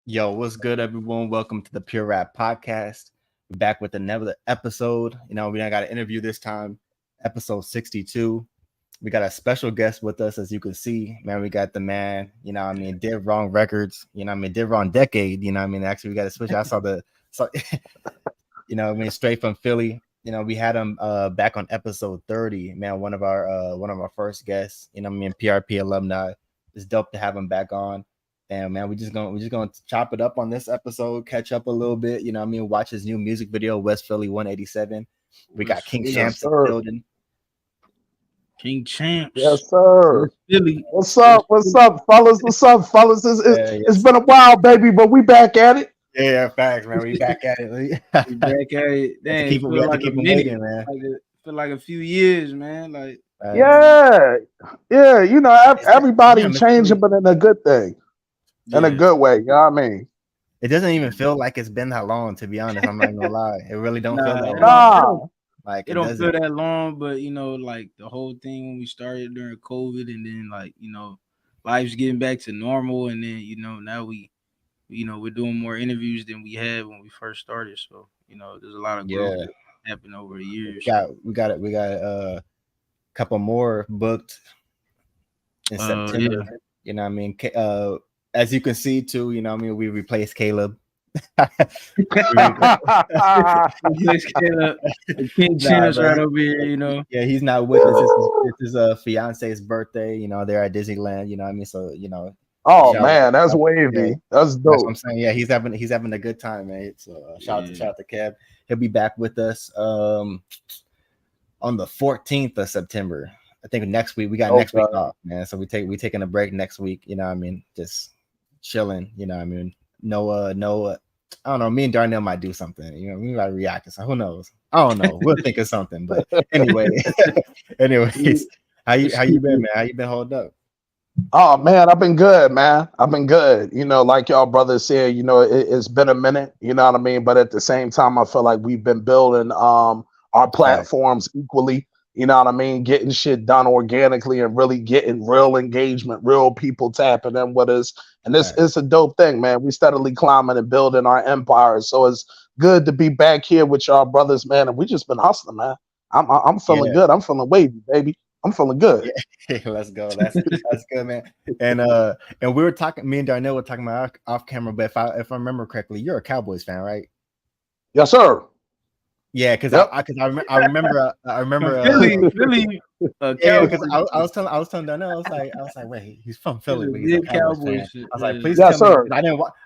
Yo, what's good, everyone? Welcome to the Pure Rap Podcast. We're back with another episode. We got an interview this time, episode 62. We got a special guest with us, as you can see. Man, we got the man, Did Wrong Records, Did Wrong Decade, Actually, we got to switch. Straight from Philly. We had him back on episode 30, man, one of our first guests, PRP alumni. It's dope to have him back on. And man, we're just gonna chop it up on this episode, catch up a little bit. Watch his new music video, West Philly 187. We got King Shampz in the building. King Shampz. Yes, sir. Philly. What's up, fellas? It's been a while, baby, but we back at it. Yeah, facts, man. We back at it. We back at it. Dang, keep it moving, man. Feel like a few years, man. Like yeah. Everybody changing, but in a good thing. In a good way, you know what I mean? It doesn't even feel like it's been that long, to be honest. I'm not gonna lie. It really don't feel that long. Nah. Like it don't feel that long, but like the whole thing when we started during COVID, and then life's getting back to normal, and then now we're doing more interviews than we had when we first started. So there's a lot of growth that happened over the years. We got a couple more booked in September. Yeah. As you can see too, we replaced Caleb. King Shampz right over here, Yeah, he's not with us. It's his fiance's birthday. They're at Disneyland. So Oh man, that's wavy. Yeah, that's dope. That's what I'm saying. Yeah, he's having a good time, man. So shout out to Kev. He'll be back with us on the 14th of September. I think next week we got next week off, man. So we taking a break next week. Just chilling. No, I don't know. Me and Darnell might do something. We might react to something. Who knows? I don't know. We'll think of something. But anyways, how you been, man? How you been holding up? Oh man, I've been good, man. I've been good. Like y'all brothers said, it's been a minute. You know what I mean? But at the same time, I feel like we've been building our platforms equally. You know what I mean? Getting shit done organically and really getting real engagement, real people tapping in with us. And this is a dope thing, man. We steadily climbing and building our empires. So it's good to be back here with y'all brothers, man. And we just been hustling, man. I'm feeling good. I'm feeling wavy, baby. I'm feeling good. Yeah. Let's go. That's good, man. And we were talking. Me and Darnell were talking about off camera. But if I remember correctly, you're a Cowboys fan, right? Yes, sir. Yeah, because I remember Philly. Because I was telling Darnell, I was like, wait, he's from Philly. But he's a Cowboys fan. I was like, please tell me.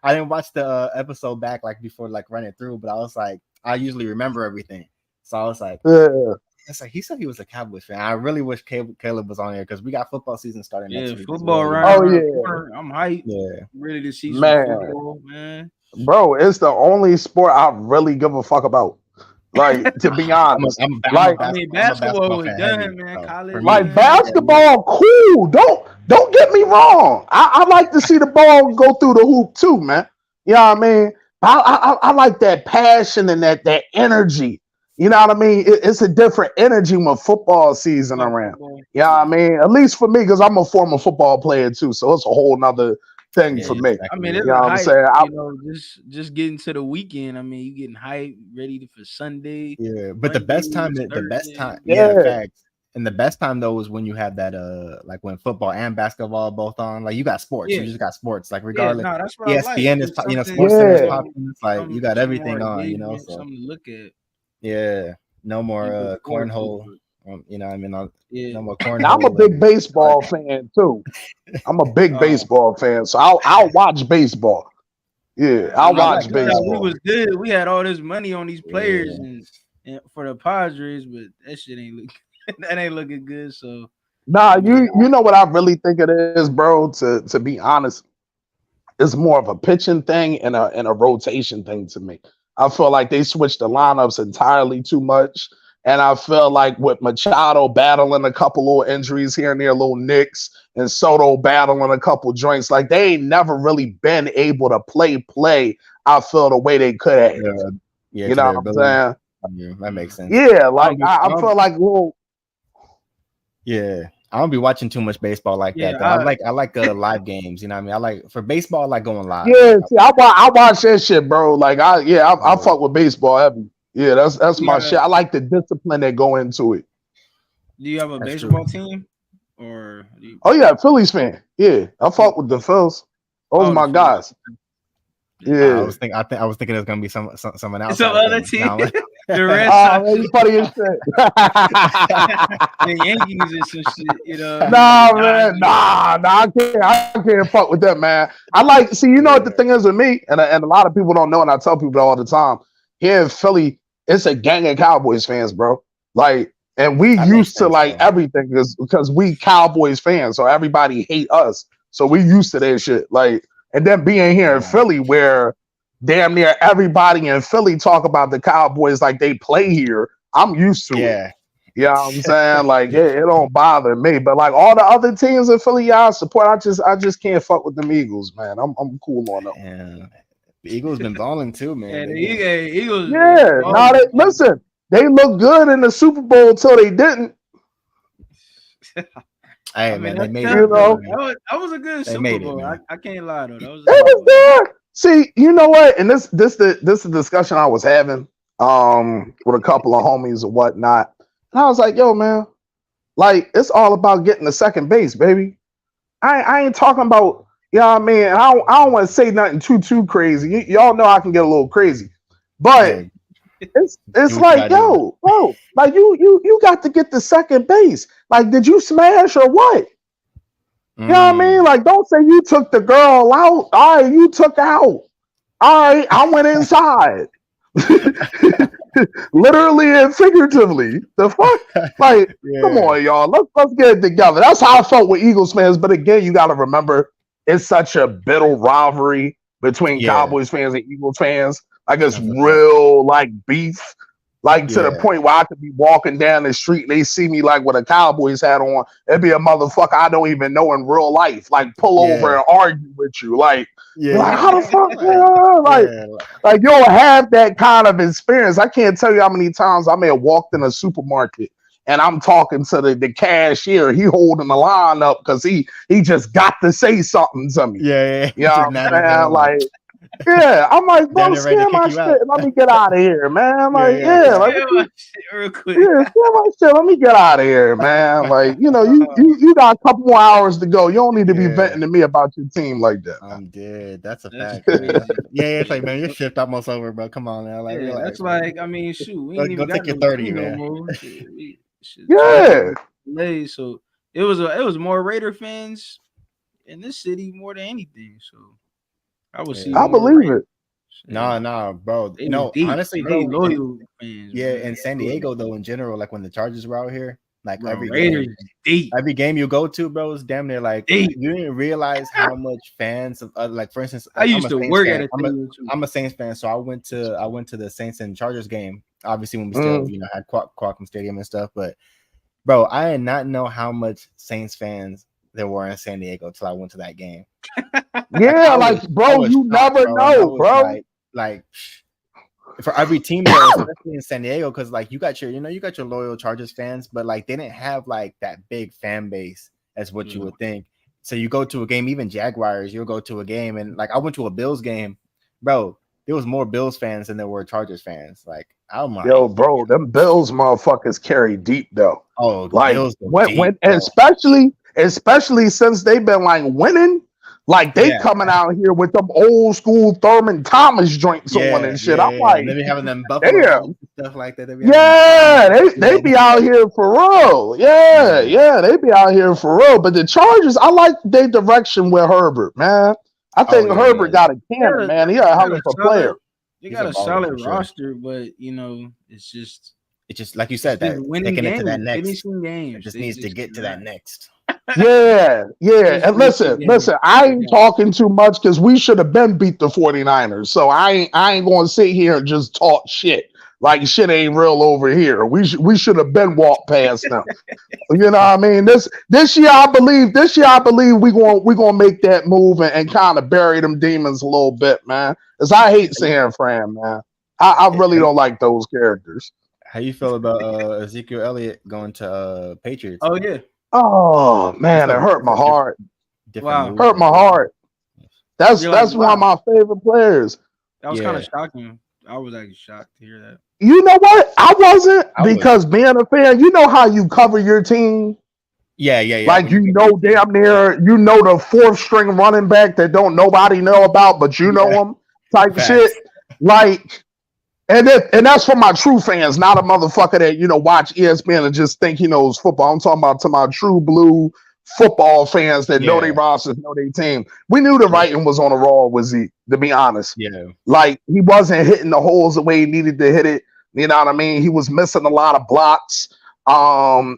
I didn't watch the episode back before running through, but I was like, I usually remember everything. So I was like, it's like he said he was a Cowboys fan. I really wish Caleb was on here because we got football season starting next week. Football round. Oh yeah, I'm hyped. Yeah, I'm ready to see some football, man. Bro, it's the only sport I really give a fuck about. Like, to be honest, basketball was done, man. College, basketball, cool. Don't get me wrong. I like to see the ball go through the hoop too, man. You know what I mean? I like that passion and that energy. You know what I mean? It's a different energy when football season around. You know what I mean? At least for me, because I'm a former football player too, so it's a whole nother thing for me. I mean, it's what I'm saying. Just getting to the weekend. I mean, you getting hyped, ready for Sunday. Yeah, but the best time. Facts. And the best time though was when you had that when football and basketball both on. Like you got sports, you just got sports. Like regardless, that's what ESPN is Sports Center is popping. It's like you got everything on. So something to look at. Yeah, no more cornhole. No more cornhole. I'm a big baseball fan too. I'm a big baseball fan, so I'll watch baseball. Yeah, I'll watch baseball. We was good. We had all this money on these players and for the Padres, but that shit ain't looking good. So you know what I really think it is, bro. To be honest, it's more of a pitching thing and a rotation thing to me. I feel like they switched the lineups entirely too much. And I feel like with Machado battling a couple little injuries here and there, little nicks, and Soto battling a couple joints, like they ain't never really been able to play. I feel the way they could have. Yeah, you know what I'm saying? Yeah, that makes sense. Yeah, like I feel like little. Yeah, I don't be watching too much baseball like Yeah, that though. I like live games. You know what I mean? I like for baseball. I like going live. Yeah, see, I watch that shit, bro. Like I fuck with baseball heavy. Yeah, that's my shit. I like the discipline that go into it. Do you have a That's baseball true. team, or Oh yeah, Phillies fan. Yeah, I fuck with the Phils. Those the my Phillies? guys. Yeah. I was thinking there's gonna be someone Some outside other thing. team, No. the Red Oh Sox, man, you funny as shit. the Yankees, and some shit. You know, Nah, the man, Dodgers. I can't fuck with that, man. I like, see, you know what the thing is with me, and a lot of people don't know, and I tell people that all the time. Here in Philly, it's a gang of Cowboys fans, bro. Like, and we That makes used to sense, like though. everything because we Cowboys fans, so everybody hate us. So we used to that shit. Like, and then being here in Philly, where damn near everybody in Philly talk about the Cowboys like they play here. I'm used to it. Yeah. You know what I'm saying? Like it don't bother me. But like all the other teams in Philly, y'all support. I just can't fuck with them Eagles, man. I'm cool on them. And the Eagles been balling too, man. And the They been- Eagles, Yeah. Now they balling. listen, they look good in the Super Bowl until they didn't. Hey, I mean, man, they made You it. know, that was a good They Super made it, Bowl. man. I can't lie though. That was a it good was one. good. See, you know what? And this the discussion I was having with a couple of homies and whatnot. And I was like, yo, man, like it's all about getting the second base, baby. I ain't talking about, you know what I mean? I don't want to say nothing too crazy. Y'all know I can get a little crazy. But Hey, it's do what you like, gotta do. yo, bro, like you got to get the second base. Like, did you smash or what? You know what I mean? Like, don't say you took the girl out. All right, you took out. All right, I went inside. Literally and figuratively. The fuck? Like, come on, y'all. Let's get it together. That's how I felt with Eagles fans. But again, you gotta remember it's such a bitter rivalry between Yeah, Cowboys fans and Eagles fans. Like it's that's a fact. real like beef. Like to the Yeah, point where I could be walking down the street and they see me like with a Cowboys hat on. It'd be a motherfucker I don't even know in real life. Like pull over yeah, and argue with you. Like you're like, how the fuck? like, Like, yeah, like you don't have that kind of experience. I can't tell you how many times I may have walked in a supermarket and I'm talking to the cashier. He holding the line up because he just got to say something to me. yeah. You know Just what mad I'm as hell, saying? Like, yeah, I'm like, bro, damn near ready to scan kick my you shit. out. Let me get out of here, man. Yeah, Like, yeah, yeah, yeah. like, Yeah, my shit real quick. yeah, scan my shit. Let me get out of here, man. Like, you know, you got a couple more hours to go. You don't need to be Yeah. venting to me about your team like that. Man. I'm dead. That's a That's fact, man. crazy. Yeah, it's like, man, your shift almost over, bro. Come on now, like, Yeah, that's relax, man. like, I mean, shoot, we Go, ain't go even got take your no 30, team no man. more. Shit, Yeah, delayed, so it was more Raider fans in this city more than anything. So I would see Yeah. I more believe Raiders. it. Nah, bro. They was No, deep. honestly, They bro. loyal fans, Yeah, man. in San Diego though, in general, like when the Chargers were out here, like Bro, Raiders deep. every game you go to, bro, is damn near like Deep. you didn't realize how much fans of like, for instance, I I'm used a to Saints work fan. at a stadium too. I'm a Saints fan, so I went to the Saints and Chargers game. Obviously, when we still had Qualcomm Stadium and stuff, but bro, I did not know how much Saints fans there were in San Diego till I went to that game. Yeah, I like, I bro, was you shocked, never bro, and I know, was bro. like for every team there, especially in San Diego, because like you got your loyal Chargers fans, but like they didn't have like that big fan base as what you would think. So you go to a game, even Jaguars, you'll go to a game, and like I went to a Bills game, bro. There was more Bills fans than there were Chargers fans. Like, oh my, Yo, bro, them Bills motherfuckers carry deep though. oh, the Like Bills go deep, when bro. especially since they've been like winning, like they Yeah. coming out here with them old school Thurman Thomas joints on and shit. I'm like, And they be having them Buffalo damn. hats and stuff like that. They be Yeah, they be out here for real. Yeah, they be out here for real. But the Chargers, I like their direction with Herbert, man. I think Herbert got a cannon, man. He a hell of a player. They He's got a a baller solid for sure. roster, but it's just like you said, that winning taking games, it to that next. finishing games. It just needs to get to that next. Yeah. And listen, I ain't talking too much because we should have been beat the 49ers. So I ain't gonna sit here and just talk shit. Like shit ain't real over here. We should have been walked past them. You know what I mean? This year I believe we gonna make that move and kind of bury them demons a little bit, man. Cause I hate San Fran, man. I really don't like those characters. How you feel about Ezekiel Elliott going to Patriots? Oh yeah. Oh man, it hurt my heart. Different Hurt my heart. That's one of my favorite players. That was kind of shocking. I was actually shocked to hear that. You know what? I wasn't because being a fan, you know how you cover your team. Yeah. Like damn near, the fourth string running back that don't nobody know about, but you know him type shit. Like, and that's for my true fans, not a motherfucker that watch ESPN and just think he knows football. I'm talking about to my true blue football fans that know their rosters, know their team. We knew the writing was on the wall with Zeke, to be honest. Yeah. Like, he wasn't hitting the holes the way he needed to hit it. You know what I mean? He was missing a lot of blocks.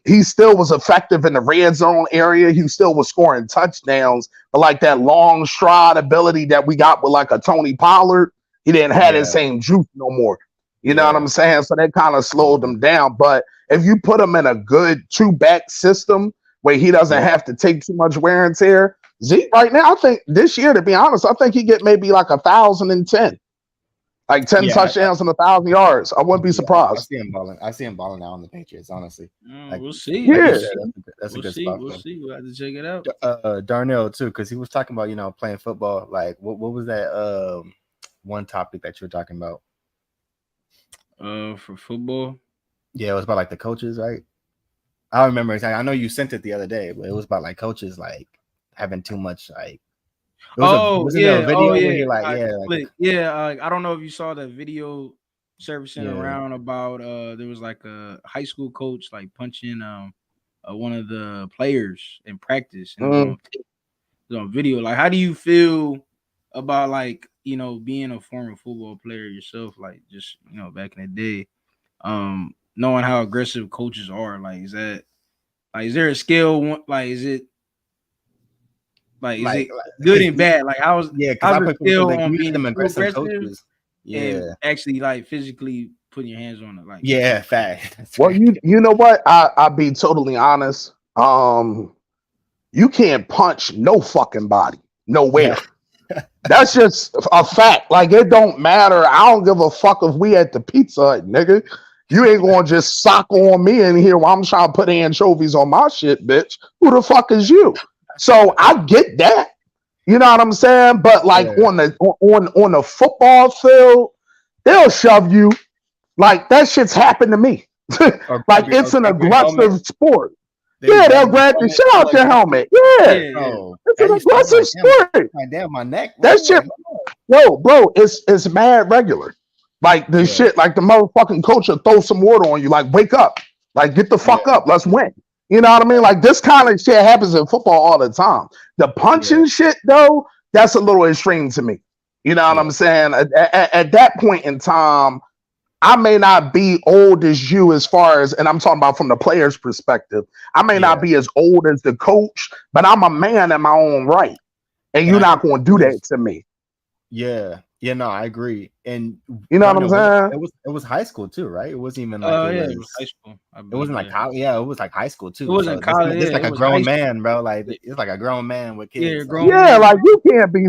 He still was effective in the red zone area. He still was scoring touchdowns, but like that long stride ability that we got with like a Tony Pollard, he didn't have that same juice no more. You know what I'm saying? So that kind of slowed him down. But if you put him in a good two-back system where he doesn't have to take too much wear and tear, Zeke right now, I think this year, to be honest, I think he get maybe like 1,010. Like 10 touchdowns and 1,000 yards. I wouldn't be surprised. I see him balling out on the Patriots, honestly. We'll see. Yeah, that's a good spot. We'll see. We'll have to check it out. Darnell too, because he was talking about playing football. Like, what was that one topic that you were talking about? For football. Yeah, it was about like the coaches, right? I don't remember exactly. I know you sent it the other day, but it was about like coaches like having too much like. I don't know if you saw that video surfacing around about there was like a high school coach like punching one of the players in practice, and it was on video. Like, how do you feel about like being a former football player yourself, like just back in the day, knowing how aggressive coaches are? Like, is there a scale? Like, is it good and bad? Like, how's the scale on being aggressive coaches? And actually like physically putting your hands on it? Like, fact. Well, you know what? I'll be totally honest. You can't punch no fucking body nowhere. That's just a fact. Like, it don't matter. I don't give a fuck if we at the Pizza Hut, nigga. You ain't gonna just sock on me in here while I'm trying to put anchovies on my shit, bitch. Who the fuck is you? So I get that, you know what I'm saying. But like on the football field, they'll shove you. Like, that shit's happened to me. Like, it's an aggressive sport. They'll grab you. Shut out your helmet. It's an aggressive sport. Damn, my neck. That shit, bro. It's mad regular. Like, the shit, like the motherfucking coach will throw some water on you. Like, wake up. Like, get the fuck up. Let's win. You know what I mean? Like, this kind of shit happens in football all the time. The punching shit, though, that's a little extreme to me. You know what I'm saying? At that point in time, I may not be old as you as far as, and I'm talking about from the player's perspective, I may not be as old as the coach, but I'm a man in my own right. And you're not going to do that to me. Yeah, no, I agree. And you know what I'm saying? It was high school too, right? It wasn't even like it was high school. It wasn't like college. Yeah, it was like high school too. It wasn't college. It's like a grown man, bro. Like, it's like a grown man with kids. Like, you can't be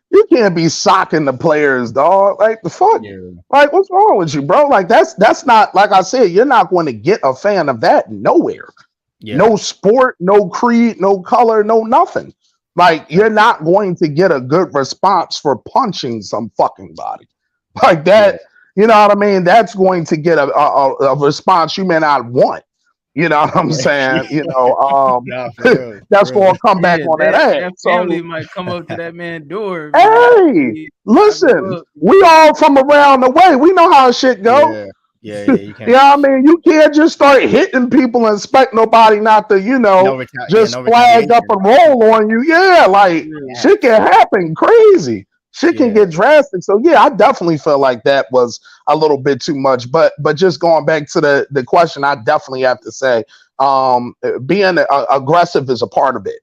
you can't be socking the players, dog. Like, the fuck? Like, what's wrong with you, bro? Like, that's not, like I said, you're not going to get a fan of that nowhere. No sport, no creed, no color, no nothing. Like, you're not going to get a good response for punching some fucking body like that. You know what I mean? That's going to get a response you may not want. You know what I'm saying? That's going to come back on that ass. That family might come up to that man's door. Hey, listen, we all from around the way. We know how shit go. You can't. I mean, you can't just start hitting people and expect nobody not to, just flag up and roll on you. Shit can happen crazy. Shit can get drastic. So I definitely feel like that was a little bit too much. But just going back to the question, I definitely have to say, being aggressive is a part of it.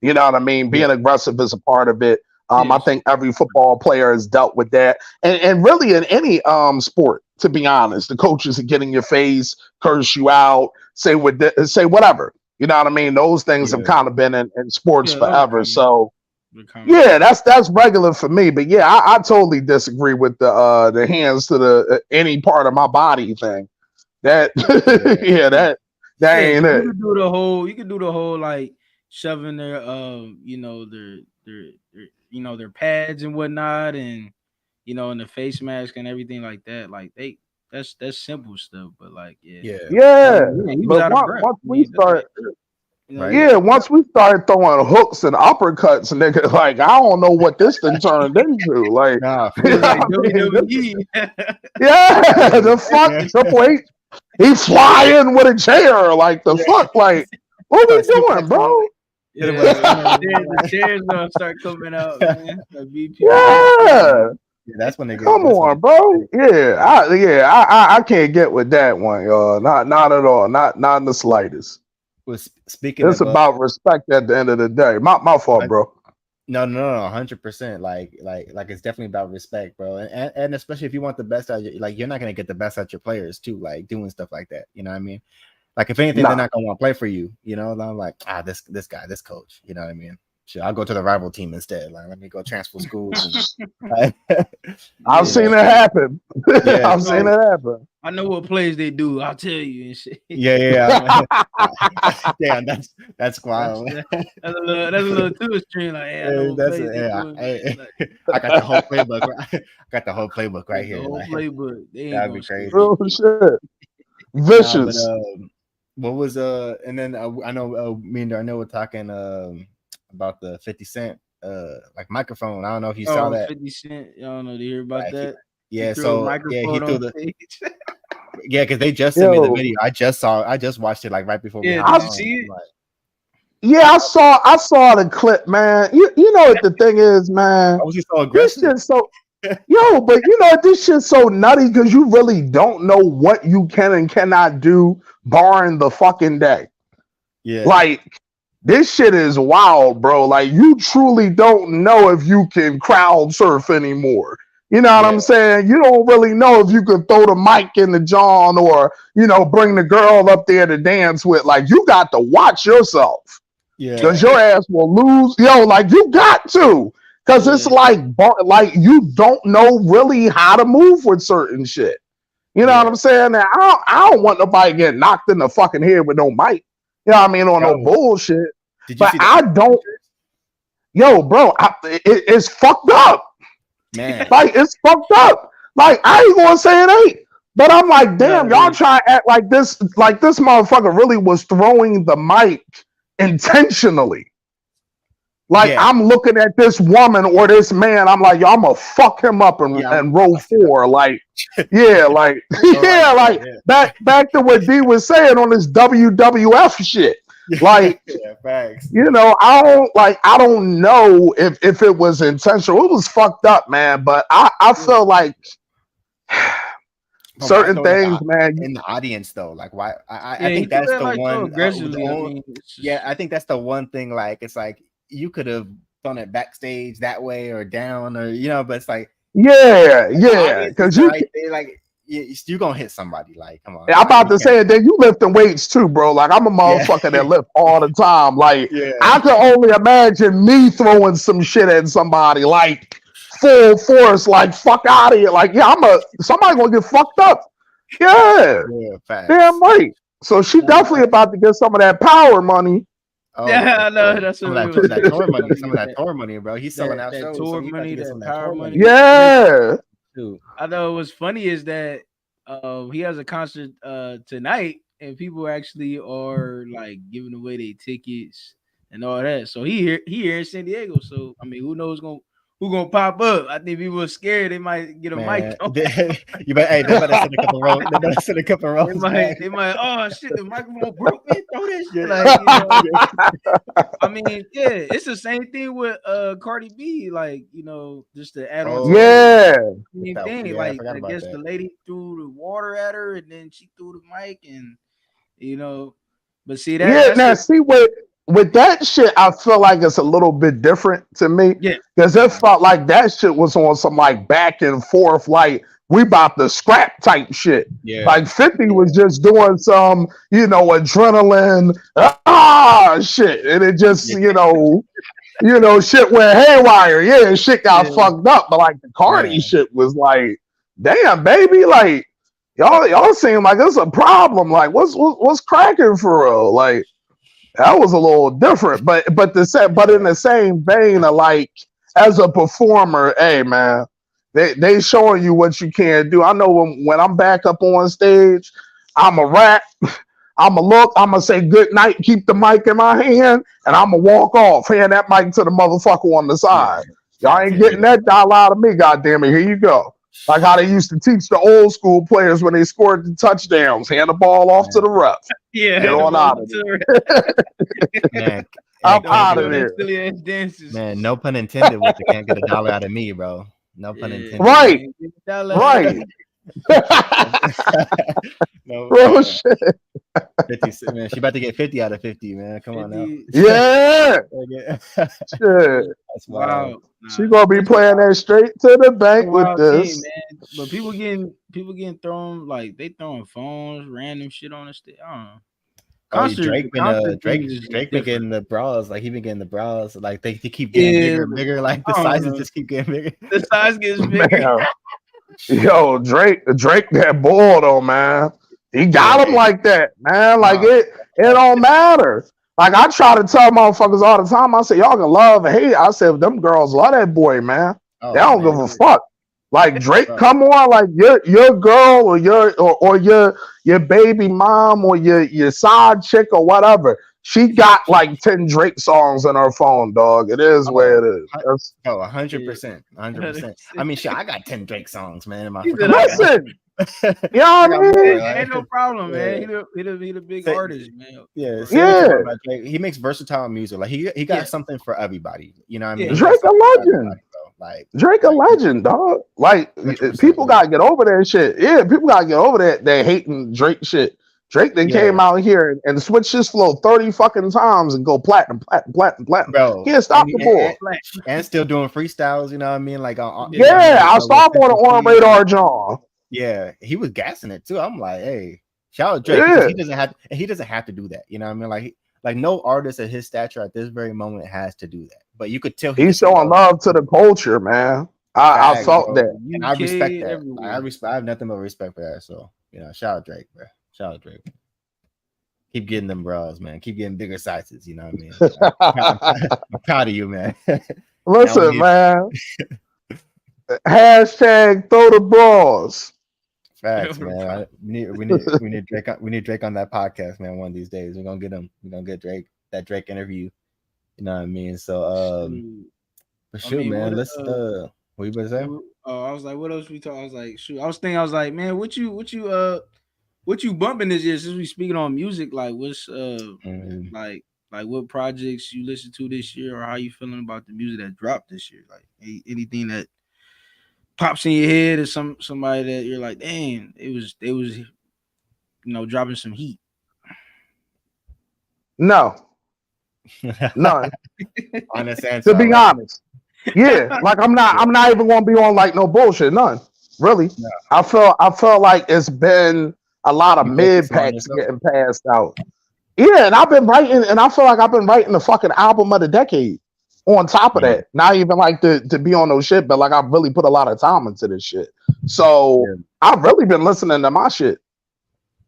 You know what I mean? Being aggressive is a part of it. I think every football player has dealt with that, and really in any sport. To be honest, the coaches are getting your face, curse you out, say whatever. You know what I mean? Those things have kind of been in sports forever. So that's regular for me. But I totally disagree with the hands to the any part of my body thing. That That ain't it. You could do the whole like shoving their their pads and whatnot, and and the face mask and everything like that. Like that's simple stuff, but like Yeah. He was But out of breath. once we start, Right. once we start throwing hooks and uppercuts, nigga, like I don't know what this thing turned into. Like, Nah, It was like WWE. the fuck, Triple H, he flying with a chair. Like the fuck, like what we doing, bro? Yeah, the chairs gonna start coming out, man. Yeah. That's when they get. Come on, bro. I can't get with that one, y'all. Not at all. Not in the slightest. Was speaking. It's about respect at the end of the day. My fault, bro. No, 100%. Like it's definitely about respect, bro. And especially if you want the best out of your, like you're not gonna get the best out of your players too, like doing stuff like that. You know what I mean? Like if anything, they're not gonna want to play for you. You know, and I'm like, this guy, this coach. You know what I mean? Shit, I'll go to the rival team instead. Like, let me go transfer schools. I've seen it happen. I've seen it happen. I know what plays they do. I'll tell you and shit. Yeah. Damn, that's wild. That's a little too extreme. Like, I got the whole playbook. I got the whole playbook right here. The whole playbook. That'd be crazy. Real shit. Vicious. What was and then I know me and Darnell were talking about the 50 Cent like microphone. I don't know if you saw that. 50 Cent. Y'all know to hear about that. He he threw the because they just sent me the video. I just watched it like right before. Yeah, did you see it? I saw the clip, man. You know what the thing is, man. Why was he so aggressive? This shit's so but this shit's so nutty because you really don't know what you can and cannot do barring the fucking day. Yeah. Like this shit is wild, bro. Like you truly don't know if you can crowd surf anymore. You know what I'm saying? You don't really know if you could throw the mic in the John or, bring the girl up there to dance with. Like, you got to watch yourself. Yeah. Because your ass will lose. Like, you got to. Because it's like you don't know really how to move with certain shit. You know what I'm saying? Now, I don't want nobody getting knocked in the fucking head with no mic. You know what I mean? On no bullshit. But I don't. Bro, it's fucked up. Man. Like it's fucked up. Like I ain't gonna say it ain't, but I'm like, damn, y'all try to act like this motherfucker really was throwing the mic intentionally. Like I'm looking at this woman or this man, I'm like, yo, I'm gonna fuck him up and roll 4. Like, like back to what D was saying on this WWF shit. Like, facts. I don't know if it was intentional. It was fucked up, man. But I feel like certain things, man. In the audience, though, like why? I think that's the one. I think that's the one thing. Like, it's like you could have done it backstage that way or down, or but it's like because you're gonna hit somebody. Like, come on. I'm about to say it. Then you lifting weights too, bro. Like I'm a motherfucker that lift all the time. Like I can only imagine me throwing some shit at somebody like full force. Like fuck out of here. Like somebody gonna get fucked up. Damn right. So she definitely about to get some of that power money. Oh, I know that's some of that tour money. Some of that tour money, bro. He's selling out shows. Tour money, that power money. Yeah. I know what's funny is that he has a concert tonight, and people actually are like giving away their tickets and all that. So he here in San Diego. So I mean, who knows who gonna pop up? I think people are scared. They might get a mic. You better, they better send a couple rows. They better send a couple rows. They might. Oh shit, the microphone broke. Man, throw this shit. Like, I mean, it's the same thing with Cardi B. Like, just to add on. Same thing. Like, I guess the lady threw the water at her, and then she threw the mic, and but see that. Now see what. With that shit, I feel like it's a little bit different to me. Yeah. Because it felt like that shit was on some like back and forth, like we about to scrap type shit. Yeah. Like 50 was just doing some, adrenaline, shit. And it just, shit went haywire. Shit got fucked up. But like the Cardi shit was like, damn, baby, like, y'all seem like it's a problem. Like, what's cracking for real? Like, that was a little different, but in the same vein of like, as a performer, hey man, they showing you what you can do. I know when I'm back up on stage, I'm a rap. I'm going to look, I'm going to say good night, keep the mic in my hand, and I'm going to walk off, hand that mic to the motherfucker on the side. Y'all ain't getting that dollar out of me, goddammit. Here you go. Like how they used to teach the old school players when they scored the touchdowns, hand the ball off to the ref. Yeah, get on out of there. Man, I'm out of there. Man, no pun intended with the can't get a dollar out of me, bro. No pun intended. Right. Right. No, bro, shit. 50, man, she about to get 50 out of 50, man. Come on now. Yeah. Shit. That's wild. She gonna be playing that straight to the bank with this. Man. But people getting thrown, like they throwing phones, random shit on the stage. I don't know. Drake been getting the bras, like he been getting the bras, like they keep getting bigger and bigger, like the sizes just keep getting bigger. The size gets bigger. Man. Yo, Drake that ball though, man. He got him like that, man. Like it don't matter. Like I try to tell motherfuckers all the time. I say y'all can love and hate. I said them girls love that boy, man. They don't give a fuck. Like Drake, come on, like your girl or your baby mom or your side chick or whatever. She got like 10 Drake songs in her phone, dog. It is where it is. 100%. 100%. I mean, shit, I got 10 Drake songs, man. In my listen. You know what I mean? Ain't no problem, man. He the big artist, man. Yeah. He makes versatile music. Like he got something for everybody. You know what I mean? Drake a legend. Like Drake a legend, dog. Like people gotta get over that shit. Yeah, people gotta get over that hating Drake shit. Drake then came out here and switched his flow 30 fucking times and go platinum. Bro, can't stop the ball. And still doing freestyles, you know what I mean? Like I saw him on Radar John. Yeah, he was gassing it too. I'm like, hey, shout out Drake. Yeah. He doesn't have to do that. You know what I mean? Like no artist at his stature at this very moment has to do that. But you could tell he's showing love to the culture, man. I felt that. And I respect that. I have nothing but respect for that. So, you know, shout out Drake, bro. Shout out Drake. Keep getting them bras, man. Keep getting bigger sizes. You know what I mean? I'm proud of you, man. Listen, man. Hashtag throw the bras. Facts, man. We need Drake. We need Drake on that podcast, man. One of these days, we're gonna get him. We're gonna get Drake. That Drake interview. You know what I mean? So, but shoot, man. Let's. What you about to say? I was like, what else we talk? I was like, shoot. I was like, man, what you bumping this year? Since we speaking on music, like, what's like what projects you listen to this year, or how you feeling about the music that dropped this year? Like, anything that pops in your head, or somebody that you're like, dang, they was, you know, dropping some heat. No. Honest answer. To be honest. Yeah, like I'm not even gonna be on like no bullshit, none. Really. No. I felt like it's been a lot of mid packs getting passed out. Yeah, and I've been writing, and I feel like I've been writing the fucking album of the decade. On top of that, not even like to be on no shit, but like I've really put a lot of time into this shit. So I've really been listening to my shit.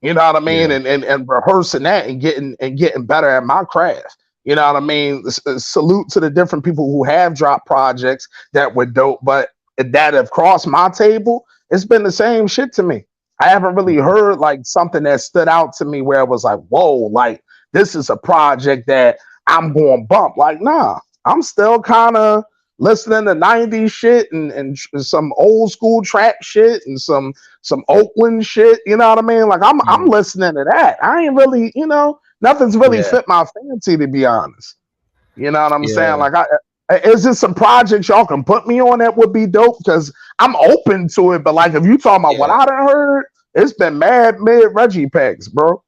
You know what I mean? Yeah. And rehearsing that and getting better at my craft. You know what I mean? Salute to the different people who have dropped projects that were dope, but that have crossed my table. It's been the same shit to me. I haven't really heard like something that stood out to me where it was like, whoa, like this is a project that I'm going to bump. Like, nah, I'm still kind of listening to 90s shit and some old school trap shit and some Oakland shit. You know what I mean? Like I'm listening to that. I ain't really, you know, nothing's really fit my fancy, to be honest. You know what I'm saying? Like, is there some projects y'all can put me on that would be dope? Because I'm open to it. But like, if you talking about what I done heard, it's been mad mid Reggie packs, bro.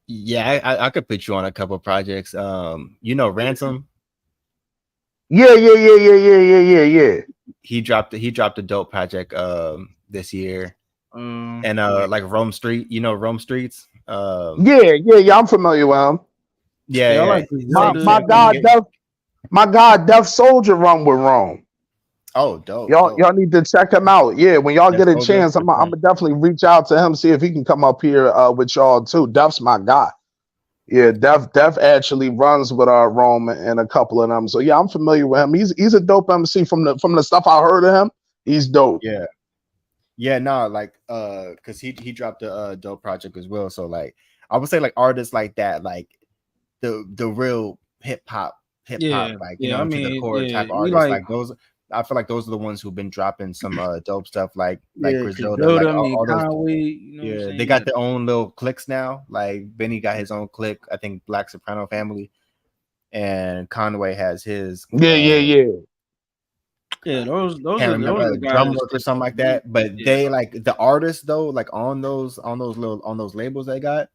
Yeah, I could put you on a couple of projects. You know, Ransom. Yeah. He dropped a dope project this year. And like Rome Street, you know Rome Streets. Yeah, I'm familiar with him. Yeah. My God, Def Soldier run with Rome. Oh, dope, Y'all, dope. y'all need to check him out. Yeah, when y'all That's get a so good chance, for I'm gonna them. definitely reach out to him, see if he can come up here with y'all too. Def's my guy. Yeah, Def actually runs with our Rome and a couple of them. So yeah, I'm familiar with him. He's a dope MC from the stuff I heard of him. He's dope. Yeah. Yeah, no, like because he dropped a dope project as well. So like I would say like artists like that, like the real hip hop, Yeah, like yeah. I to the mean, core yeah, type we artists, like, like those. I feel like those are the ones who've been dropping some dope stuff, like yeah, Griselda, like Griselda, I mean, all those. Conway. You know what I'm Yeah, they saying? got their own little cliques now. Like Benny got his own clique. I think Black Soprano Family, and Conway has his. Yeah, yeah, yeah. Yeah, Can't remember those are the guys that Drumwork or stick something like with me. that. But Yeah, they like the artists though, like on those labels they got,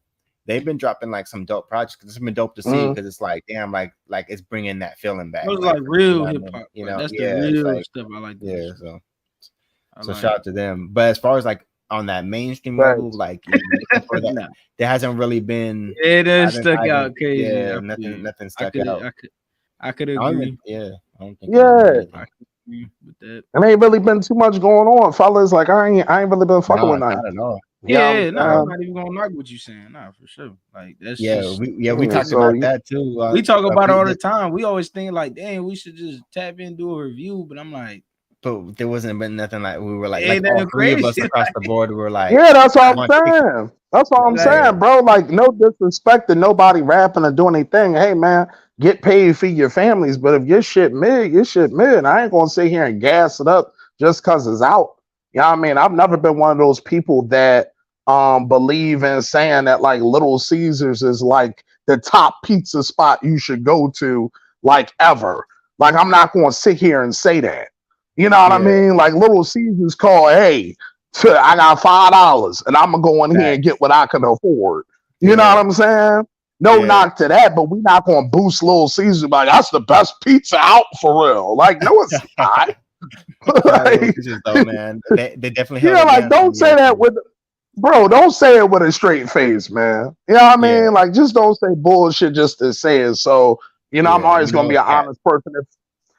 they've been dropping like some dope projects. It's been dope to see Mm. because it's like damn, like it's bringing that feeling back. those are Like like you know real what I hip mean? hop. You Like know, that's the yeah, it's real like stuff I like to yeah. listen to. I So like. shout out to them. But as far as like on that mainstream level, Thanks. like you looking for that, Nah, there hasn't really been. it I is haven't, stuck I out haven't, crazy. yeah, I feel you. nothing stuck out. I could I don't even, agree. yeah, I don't think Yeah. anything. I could agree with that. And ain't really been too much going on, fellas. Like I ain't really been fucking No, with nothing. not at all. Yeah, Yeah, nah, I'm No. not even gonna argue what you saying. Nah, for sure. Like that's Yeah, just we yeah, talked so about that too. we talk A about it few, all the time. We always think like, dang, we should just tap in, do a review. But I'm like, but there wasn't been nothing like we were like ain't all nothing three of us crazy. across the board were like, yeah, that's what I'm one pick. saying. That's what I'm Like, Yeah, saying, bro. Like, no disrespect to nobody rapping or doing anything. Hey, man, get paid, feed your families. But if your shit mid, your shit mid. I ain't gonna sit here and gas it up just cause it's out. You know what I mean? I've never been one of those people that believe in saying that like Little Caesars is like the top pizza spot you should go to, like ever. Like, I'm not gonna sit here and say that. You know what I yeah, mean? Like Little Caesars call, hey, I got $5 and I'm gonna go in here and get facts. what I can afford. You know what Yeah, I'm saying? No yeah. knock to that, but we not gonna boost Little Caesars like that's the best pizza out for real. Like, no, it's not. Shout out to Little Like, Caesars though, man. They definitely held yeah, it like down some don't say years. that with bro, don't say it with a straight face, man. You know what I Yeah, mean? Like, just don't say bullshit just to say it. So, I'm yeah. always You gonna know be it's an cat. honest person.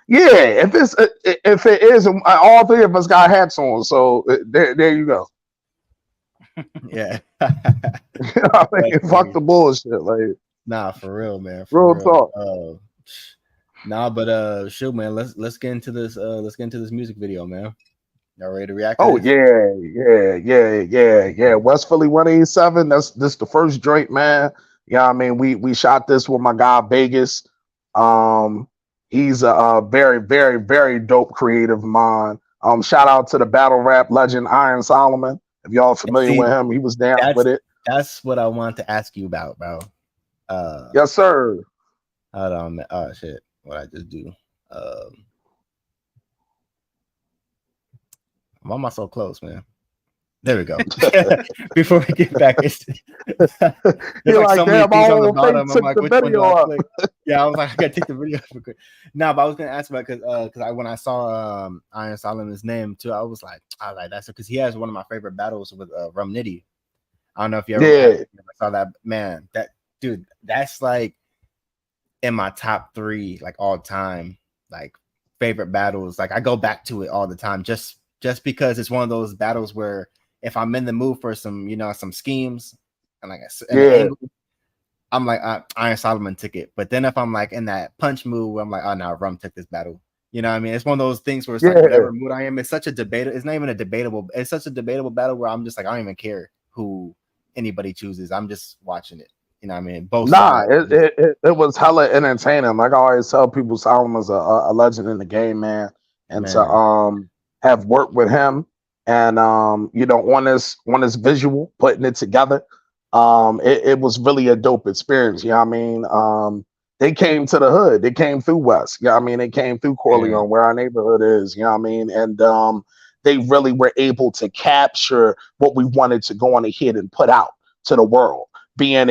Yeah, if it is, all three of us got hats on. So there you go. Yeah. You know what I That's mean? Fuck funny. the bullshit. Like, Nah, for real, man. For real real. talk. Nah, but shoot, man. Let's get into this. Let's get into this music video, man. Y'all ready to react to Oh this? yeah. West Philly 187. That's this the first joint, man. Yeah, I mean we shot this with my guy Vegas. Um, he's a very very dope creative mind. Shout out to the battle rap legend Iron Solomon. If y'all familiar with See, him, he was down that's with it. that's what I wanted to ask you about, bro. Yes, sir. Hold on, man. Oh shit, what I just do? Um, why am I so close, man? There we go. Before we get back, there's You're like like, so many damn, I things on the don't think bottom. I'm took like, the which one do video I up. click? Yeah, I was like, I gotta take the video. Nah, but I was gonna ask about because when I saw Iron Solomon's name too, I was like that's because he has one of my favorite battles with Rum Nitty. I don't know if you Yeah, saw that, man. That dude, that's like in my top 3 like all time like favorite battles. Like I go back to it all the time just because it's one of those battles where if I'm in the mood for some some schemes and like an yeah, angle, I'm like Iron Solomon took it. But then if I'm like in that punch mood where I'm like, oh no, Rum took this battle. You know what I mean? It's one of those things where it's like yeah. whatever mood I am, it's such a debate. It's not even a debatable, it's such a debatable battle where I'm just like, I don't even care who anybody chooses. I'm just watching it. You know what I mean? Both Nah, sides. it was hella entertaining. Like I always tell people, Solomon's a legend in the game, man. And to Man. have worked with him and on this visual, putting it together, it was really a dope experience. You know what I mean? They came to the hood. They came through West. You know what I mean? They came through Man. Corleone, where our neighborhood is. You know what I mean? And they really were able to capture what we wanted to go on ahead and put out to the world, being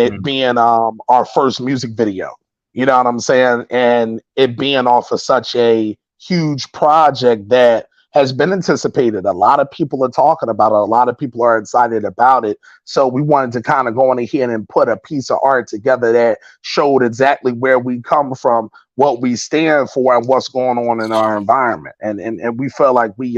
our first music video. You know what I'm saying? And it being off of such a huge project that has been anticipated. A lot of people are talking about it. A lot of people are excited about it. So we wanted to kind of go in here and put a piece of art together that showed exactly where we come from, what we stand for, and what's going on in our environment. And we feel like we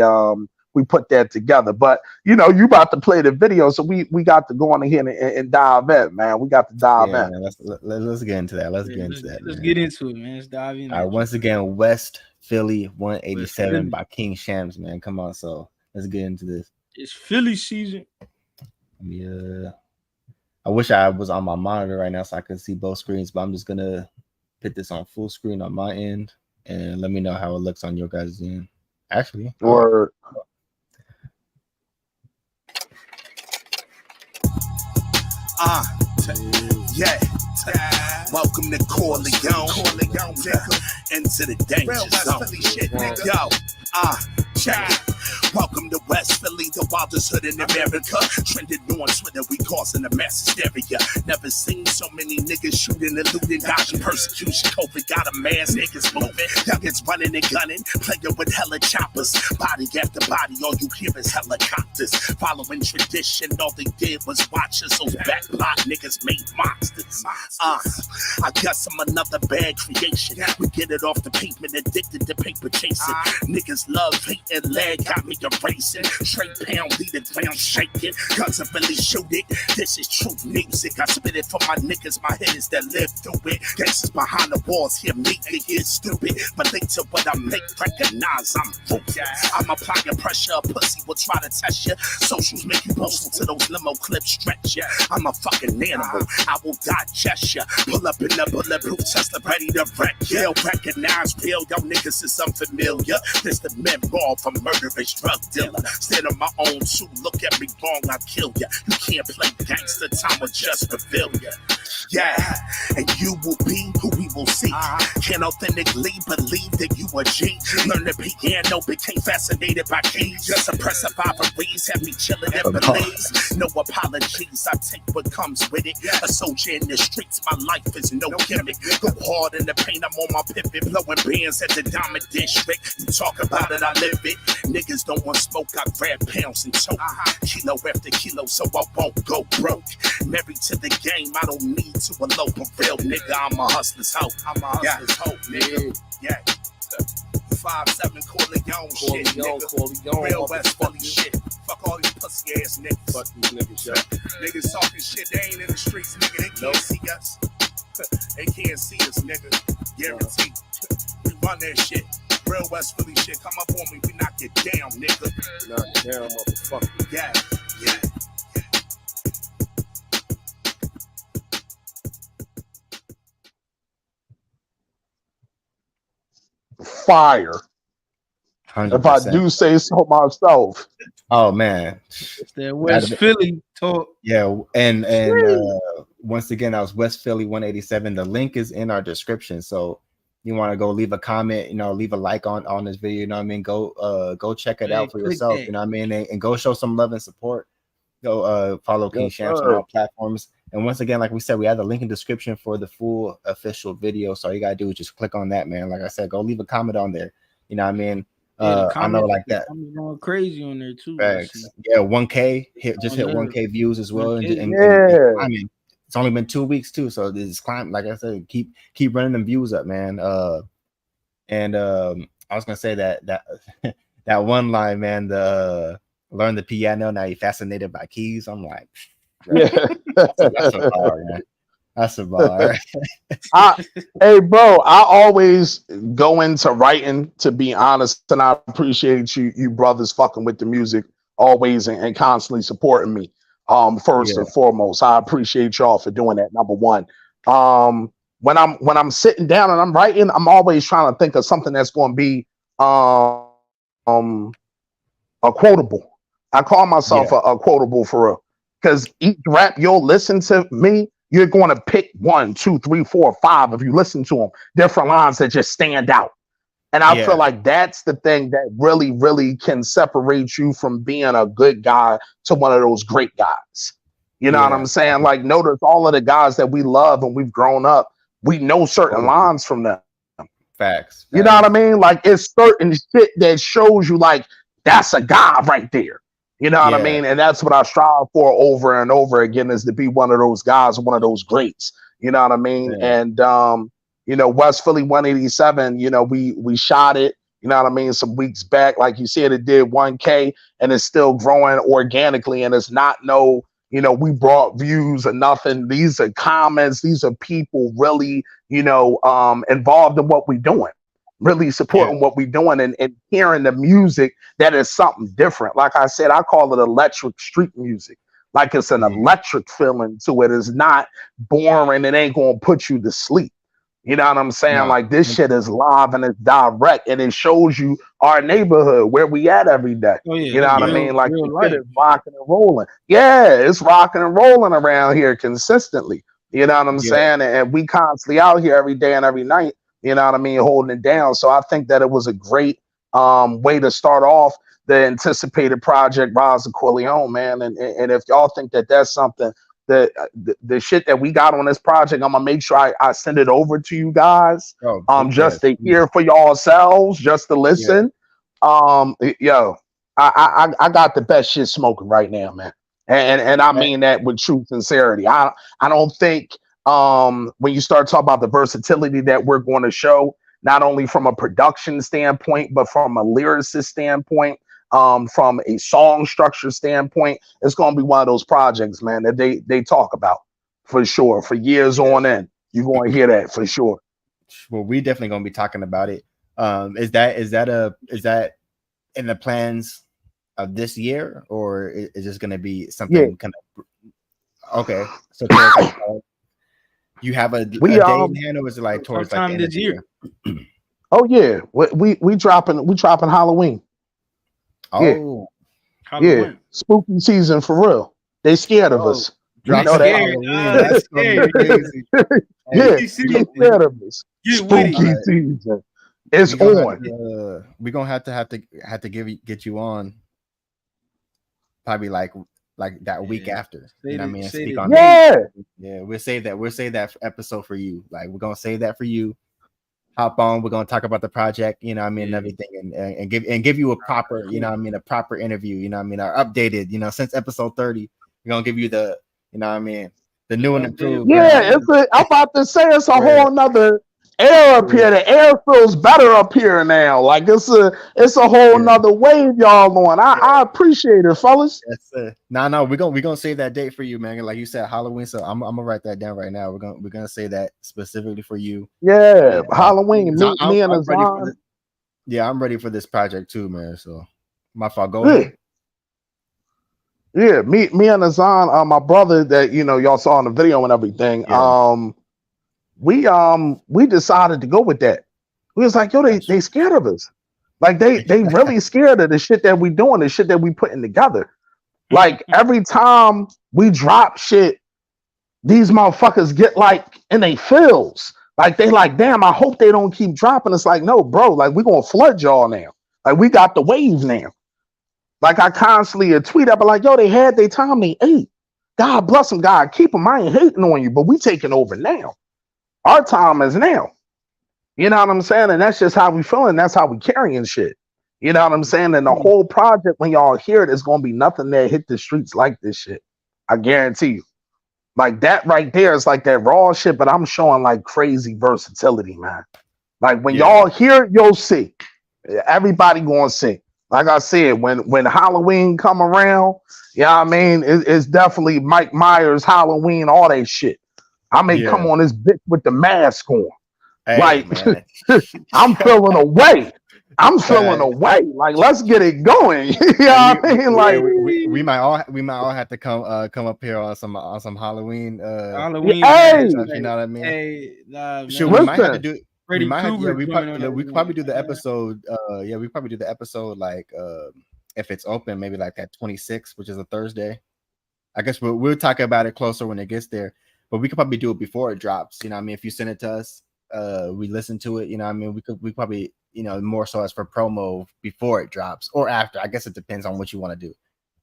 put that together. But you know, you about to play the video, so we got to go on here and dive in, man. We got to dive in. Man, let's get into that. Let's get into it, man. Let's dive in. All right, once again, West Philly 187 by King Shampz, man. Come on, so let's get into this. It's Philly season. Yeah. I wish I was on my monitor right now so I could see both screens, but I'm just gonna put this on full screen on my end and let me know how it looks on your guys' end. Actually, or yeah. Welcome to Corleone. Into the danger zone. Yo, check it. Welcome to West Philly, the wildest hood in America. Trending on Twitter, we causing a mass hysteria. Never seen so many niggas shooting and looting, dodging persecution. COVID got a mass, niggas moving. Youngins running and gunning, playing with hella choppers. Body after body, all you hear is helicopters. Following tradition, all they did was watch us. Those backlot niggas made monsters. I guess I'm another bad creation. We get it off the pavement, addicted to paper chasing. Niggas love hate and lag, got me erasing. Straight pound, lead the ground shaking. Guns are really shoot it. This is true music. I spit it for my niggas, my hitters that live through it. Gangsters behind the walls hear me, they get stupid. But late to what I make, recognize I'm ruthless. I'm applying pressure, a pussy will try to test you. Socials make you boastful to those limo clips stretch ya. I'm a fucking animal, I will digest ya. Pull up in the bulletproof Tesla, ready to wreck ya. Recognize real, y'all niggas is unfamiliar. This the men raw from murderous drug dealer. Stand on my own too, look at me wrong, I'll kill ya. You can't play gangster, time will just reveal ya. Yeah, and you will be who we will see. Can't authentically believe that you a G. Learn the piano, became fascinated by keys. Just oppressive rivalries have me chilling in Belize. No apologies, I take what comes with it. A soldier in the streets, my life is no gimmick. Go hard in the paint, I'm on my pivot. Blowing bands at the Diamond District. You talk about it, I live it. Niggas don't want smoke, I grab pounds and choke. Kilo after kilo, so I won't go broke. Married to the game, I don't need to elope a real nigga. I'm a hustler's hope. Nigga. Yeah. 5'7" Corleone shit, nigga. Real West Philly shit. Fuck all these pussy ass niggas. Fuck these niggas, yeah. Niggas talking shit, they ain't in the streets, nigga. They can't see us. They can't see us, nigga. Guaranteed. We run that shit. Real West Philly shit. Come up on me, we knock you down, nigga. Knock you down, motherfucker. Yeah. fire. 100%. If I do say so myself. Oh man, it's that West Philly talk. Yeah, and once again, that was West Philly 187. The link is in our description, so you want to go leave a comment, leave a like on this video. You know what I mean? Go check it out for yourself. You know what I mean? And go show some love and support. Go follow King Shampz on all platforms. And once again, like we said, we have the link in the description for the full official video. So all you gotta do is just click on that, man. Like I said, go leave a comment on there. You know what I mean? I know like that. I'm going crazy on there too. Yeah, 1K hit 1K views as well. And I mean, it's only been 2 weeks too, so this climb. Like I said, keep running them views up, man. And I was gonna say that that one line, man. The learn the piano, now you're fascinated by keys. I'm like, yeah, that's a bar, man. That's a bar. Hey, bro, I always go into writing, to be honest, and I appreciate you brothers fucking with the music always and constantly supporting me. First and foremost, I appreciate y'all for doing that. Number one, when I'm sitting down and I'm writing, I'm always trying to think of something that's going to be a quotable. I call myself a quotable for real, because each rap you'll listen to me, you're going to pick 1, 2, 3, 4, 5. If you listen to them, different lines that just stand out. And I feel like that's the thing that really, really can separate you from being a good guy to one of those great guys. You know what I'm saying? Like, notice all of the guys that we love and we've grown up, we know certain lines from them. Facts. You know what I mean? Like, it's certain shit that shows you, like, That's a guy right there. You know what I Yeah, mean? And that's what I strive for over and over again, is to be one of those guys, one of those greats. You know what I mean? yeah, And you know, West Philly 187, you know, we shot it, you know what I mean, some weeks back. Like you said, it did 1K and it's still growing organically, and it's not no, you know, we brought views or nothing. These are comments, these are people really, you know, involved in what we're doing, really yeah, supporting what we're doing, and hearing the music that is something different. Like I said, I call it electric street music. Like it's an mhm, electric feeling to it. It's not boring. It ain't gonna put you to sleep. You know what I'm saying? nah, Like this shit is live and it's direct, and it shows you our neighborhood, where we at every day. Oh yeah, You know that's what I mean? Like real the shit life. is rocking and rolling. Yeah, it's rocking and rolling around here consistently. You know what I'm yeah, saying? And we constantly out here every day and every night. You know what I mean? Holding it down. So I think that it was a great way to start off the anticipated project Rise of Corleone, man. And if y'all think that that's something that the shit that we got on this project, I'm gonna make sure I send it over to you guys, bro, please, just yes, to please. hear for yourselves, just to Yeah, listen. Yo, I got the best shit smoking right now, man. And I that- mean that with true sincerity. I don't think when you start talking about the versatility that we're going to show, not only from a production standpoint, but from a lyricist standpoint, from a song structure standpoint, it's going to be one of those projects, man, that they talk about for sure for years yeah. on end. You're going to hear that for sure. Well, we definitely gonna be talking about it. Is that in the plans of this year, or is this gonna be Yeah, something kind of okay? So towards like, you have a we day in hand, or is it like towards like the Sometime end of this the year. year? oh yeah, we dropping Halloween. Yeah, Oh, yeah, Halloween. spooky season for real. They scared of oh, us. We They drops know of that. scared. Halloween. They That's gonna be scared. crazy. Hey, Yeah, Spooky they season. scared of us. Get with it. all Spooky right, season. It's we gonna have on. to have to get you on probably like that week Yeah. after. You know what I mean? And Say speak the on that. date. Yeah, Yeah, we'll save that episode for you. Like we're gonna save that for you. Hop on. We're gonna talk about the project. You know what I mean, and Yeah. everything, and give you a proper, you know what I mean, a proper interview. You know what I mean, our updated. You know, since episode 30, we're gonna give you the, you know what I mean, the new and Updated improved. You know yeah. what I version. mean? I'm about to say it's a Yeah, whole nother air up yeah, here. The air feels better up here now. Like it's a whole yeah. nother wave y'all on. I appreciate it, fellas. That's no. We're gonna save that date for you, man. Like you said, Halloween. So I'm gonna write that down right now. We're gonna say that specifically for you. Yeah, And, Halloween. 'cause Me and I'm ready for Azan. this. Yeah, I'm ready for this project too, man. So my fault. Go Yeah, ahead. yeah. Me and Azan, my brother that y'all saw in the video and everything. Yeah, We decided to go with that. We was like, yo, gotcha. they scared of us. Like they really scared of the shit that we doing, the shit that we putting together. Like every time we drop shit, these motherfuckers get like in they feels. Like they like, damn, I hope they don't keep dropping. It's like, no, bro, like we gonna flood y'all now. Like we got the wave now. Like I constantly a tweet up like, yo, they had their time, they ate. God bless them, God keep them. I ain't hating on you, but we taking over now. Our time is now. You know what I'm saying? And that's just how we feeling. That's how we carrying shit. You know what I'm saying? And the whole project, when y'all hear it, it's gonna be nothing that hit the streets like this shit. I guarantee you. Like that right there is like that raw shit, but I'm showing like crazy versatility, man. Like when Yeah, y'all hear it, you'll see. Everybody gonna see. Like I said, when Halloween come around, yeah, I mean, it's definitely Mike Myers, Halloween, all that shit. I may come yeah. on this bitch with the mask on. Hey, Like man. I'm feeling away. I'm feeling Uh, away. Like let's get it going. You know hey, what I mean? yeah, Like, we might all have to come up here on some Halloween Halloween hey, mask. stuff. You know what I mean? Hey, nah, Shoot, man. we might have to listen. do. We Freddy might have. Yeah, Krueger coming on that we could probably one, do the man. episode. Yeah, we probably do the episode like if it's open, maybe like that 26th, which is a Thursday. I guess we'll talk about it closer when it gets there. But we could probably do it before it drops. You know what I mean? If you send it to us, we listen to it. You know what I mean? We probably, more so as for promo before it drops or after. I guess it depends on what you want to do.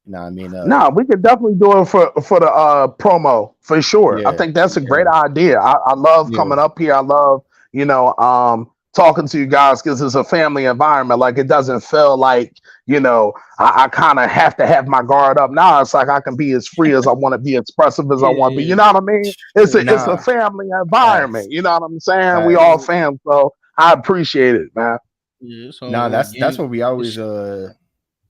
You know what I mean? Nah, we could definitely do it for the promo for sure. I Yeah, think that's a yeah, great idea. I love yeah, coming up here. I love, talking to you guys because it's a family environment. Like, it doesn't feel like, I kind of have to have my guard up. Now it's like I can be as free as I want to be, expressive as I want to be. You know what I mean? It's a family environment. You know what I'm saying? We all fam, so I appreciate it, man. Yeah, so that's what we always go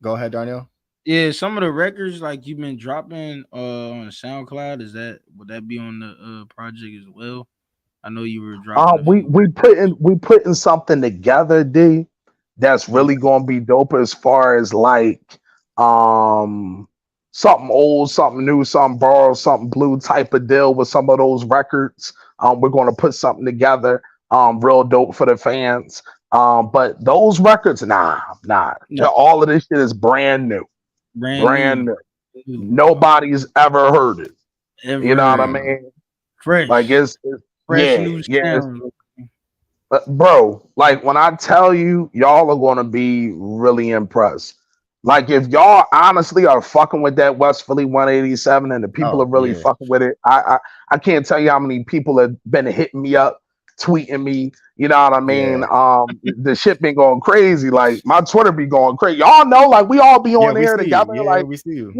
ahead, Darnell. Yeah, some of the records like you've been dropping on SoundCloud, would that be on the project as well? I know you were dropping. We putting something together, D. That's really gonna be dope as far as like something old, something new, something borrowed, something blue type of deal with some of those records. We're gonna put something together, real dope for the fans. But those records, nah. All of this shit is brand new. Brand new. Nobody's ever heard it. You know what I mean? Fresh. Like it's fresh new sound. Bro, like when I tell you, y'all are gonna be really impressed. Like if y'all honestly are fucking with that West Philly 187 and the people are really fucking with it, I can't tell you how many people have been hitting me up, tweeting me, you know what I mean? The shit been going crazy. Like my Twitter be going crazy. Y'all know, like we all be on there together. Like we see you.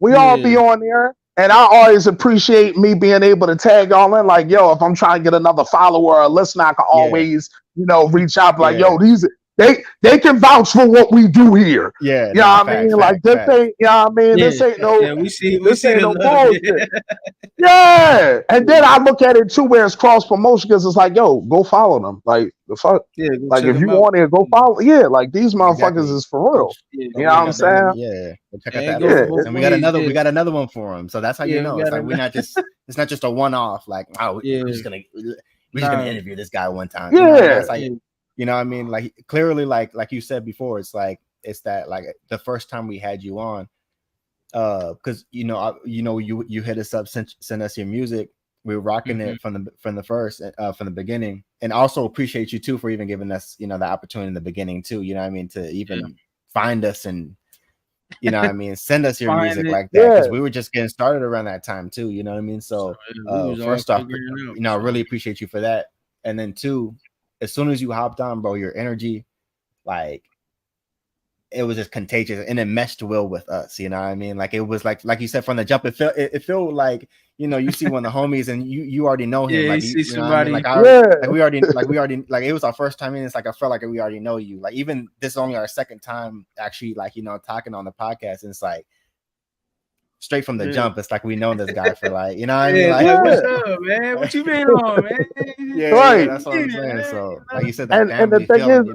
We all be on there. And I always appreciate me being able to tag y'all in. Like, yo, if I'm trying to get another follower or a listener, I can always, reach out. Like, yo, they can vouch for what we do here. Yeah, you know what I mean? Like this ain't, you know what I mean? This ain't no, we see no bullshit. Yeah. And then I look at it too where it's cross promotion because it's like, yo, go follow them. Like the fuck. Yeah, like if you want it, go follow. Yeah, like these motherfuckers is for real. You know what I'm saying? Yeah. Check out that. And we got another one for them. So that's how you know. It's like it's not just a one-off, like, oh, we're just gonna interview this guy one time. Yeah. You know what I mean? Like clearly, like you said before, it's that like the first time we had you on, because you hit us up, send us your music. We were rocking it from the beginning, and also appreciate you too for even giving us the opportunity in the beginning too. You know what I mean, to even find us and send us your music like that, because we were just getting started around that time too. You know what I mean? So first off, I really appreciate you for that, and then two, as soon as you hopped on, bro, your energy, like, it was just contagious, and it meshed well with us. You know what I mean? Like it was like you said from the jump, it felt like you see one of the homies and you already know him. Like you see somebody. We already like it was our first time in. It's like I felt like we already know you. Like even this is only our second time actually talking on the podcast, and it's like straight from the jump, it's like we know this guy for like, you know what I mean? Like, what's up, man? What you been on, man? Right. That's what I'm saying. So, like you said, and the thing is,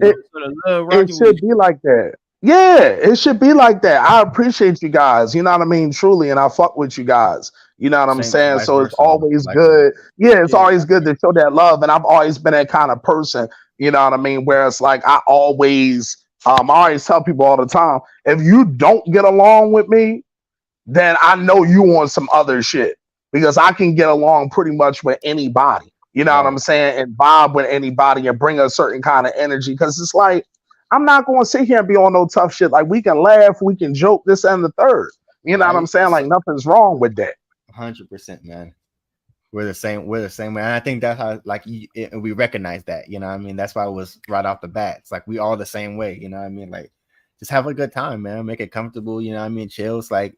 it should be like that. Yeah, it should be like that. I appreciate you guys. You know what I mean? Truly, and I fuck with you guys. You know what I'm saying? So it's always good. Yeah, it's always good to show that love. And I've always been that kind of person. You know what I mean? Where it's like I always tell people all the time, if you don't get along with me, then I know you want some other shit, because I can get along pretty much with anybody. You know what I'm saying? And vibe with anybody and bring a certain kind of energy. Because it's like, I'm not going to sit here and be on no tough shit. Like, we can laugh, we can joke, this and the third. You know what I'm saying? Like, nothing's wrong with that. 100%, man. We're the same way. And I think that's how, like, we recognize that. You know what I mean? That's why it was right off the bat. It's like we all the same way. You know what I mean? Like, just have a good time, man. Make it comfortable. You know what I mean? Chill. It's like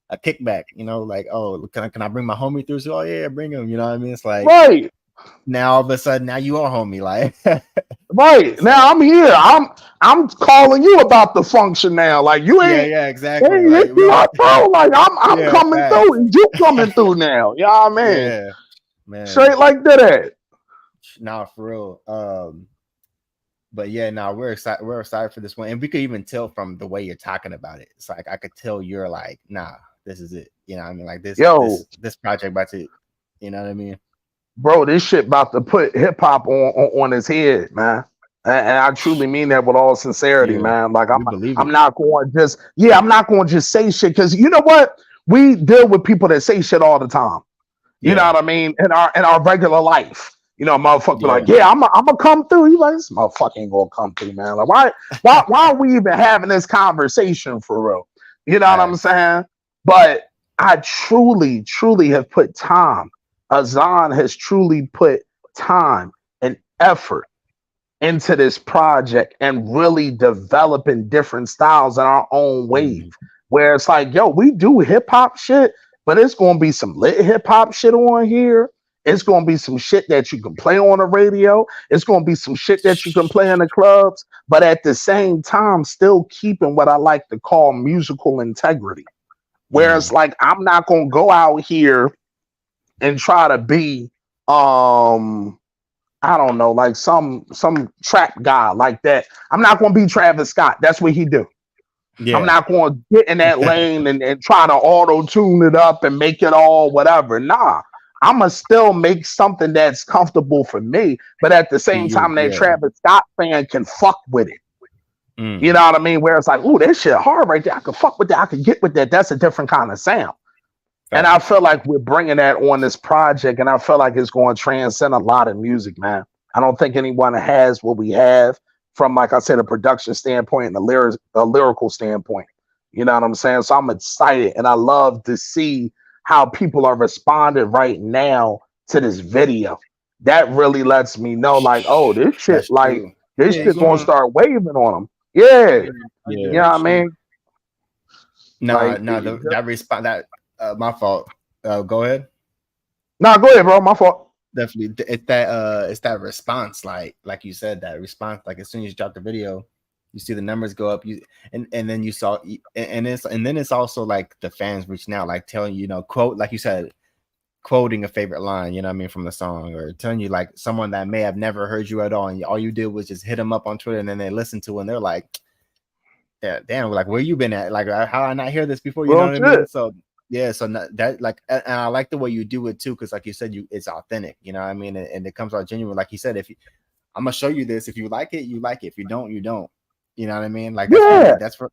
a kickback. Like, oh, can I bring my homie through? So, oh yeah, bring him. You know what I mean? It's like, right. Now all of a sudden, now you are homie, like. Right now, I'm here. I'm calling you about the function now. Like you ain't. Yeah, exactly. Hey, like, bro, like I'm coming through, and you coming through now. You know what I mean? Yeah, man. Straight like that. Nah, for real. But yeah, we're excited. We're excited for this one, and we could even tell from the way you're talking about it. It's like I could tell you're like, nah, this is it. You know what I mean? Like this project about to, you know what I mean? Bro, this shit about to put hip hop on his head, man. And I truly mean that with all sincerity, man. Like I'm not going to just say shit, because you know what? We deal with people that say shit all the time. You know what I mean? In our regular life. You know, motherfucker like, I'm gonna come through. You like, this motherfucker ain't gonna come through, man. Like, why are we even having this conversation for real? You know what I'm saying? But I truly have put time. Azan has truly put time and effort into this project and really developing different styles in our own wave. Where it's like, yo, we do hip hop shit, but it's gonna be some lit hip hop shit on here. It's gonna be some shit that you can play on the radio. It's gonna be some shit that you can play in the clubs, but at the same time, still keeping what I like to call musical integrity. Whereas, like, I'm not gonna go out here and try to be I don't know, like some trap guy like that. I'm not gonna be Travis Scott. That's what he do. Yeah. I'm not gonna get in that lane and try to auto tune it up and make it all whatever. Nah. I'ma still make something that's comfortable for me, but at the same time, that Travis Scott fan can fuck with it. You know what I mean? Where it's like, ooh, that shit hard right there. I can fuck with that. I can get with that. That's a different kind of sound. And I feel like we're bringing that on this project, and I feel like it's going to transcend a lot of music, man. I don't think anyone has what we have from, like I said, a production standpoint and a lyrical standpoint. You know what I'm saying? So I'm excited, and I love to see how people are responding right now to this video. That really lets me know, like, oh, this shit, this shit gonna start waving on them. Yeah. You know what I mean? That response, my fault. Go ahead. No, go ahead, bro. My fault. Definitely, it's that response, like you said, that response. Like as soon as you drop the video, you see the numbers go up. And then you saw, and then it's also like the fans reaching out, like telling you, quote, like you said, quoting a favorite line, you know what I mean, from the song, or telling you like someone that may have never heard you at all, and all you did was just hit them up on Twitter, and then they listen to it, and they're like, yeah, damn, like where you been at? Like how I not hear this before? You know what I mean? So. Yeah, so that, like, and I like the way you do it too, because like you said, it's authentic, you know what I mean, and it comes out genuine. Like you said, I'm gonna show you this, if you like it, you like it. If you don't, you don't. You know what I mean? Like that's for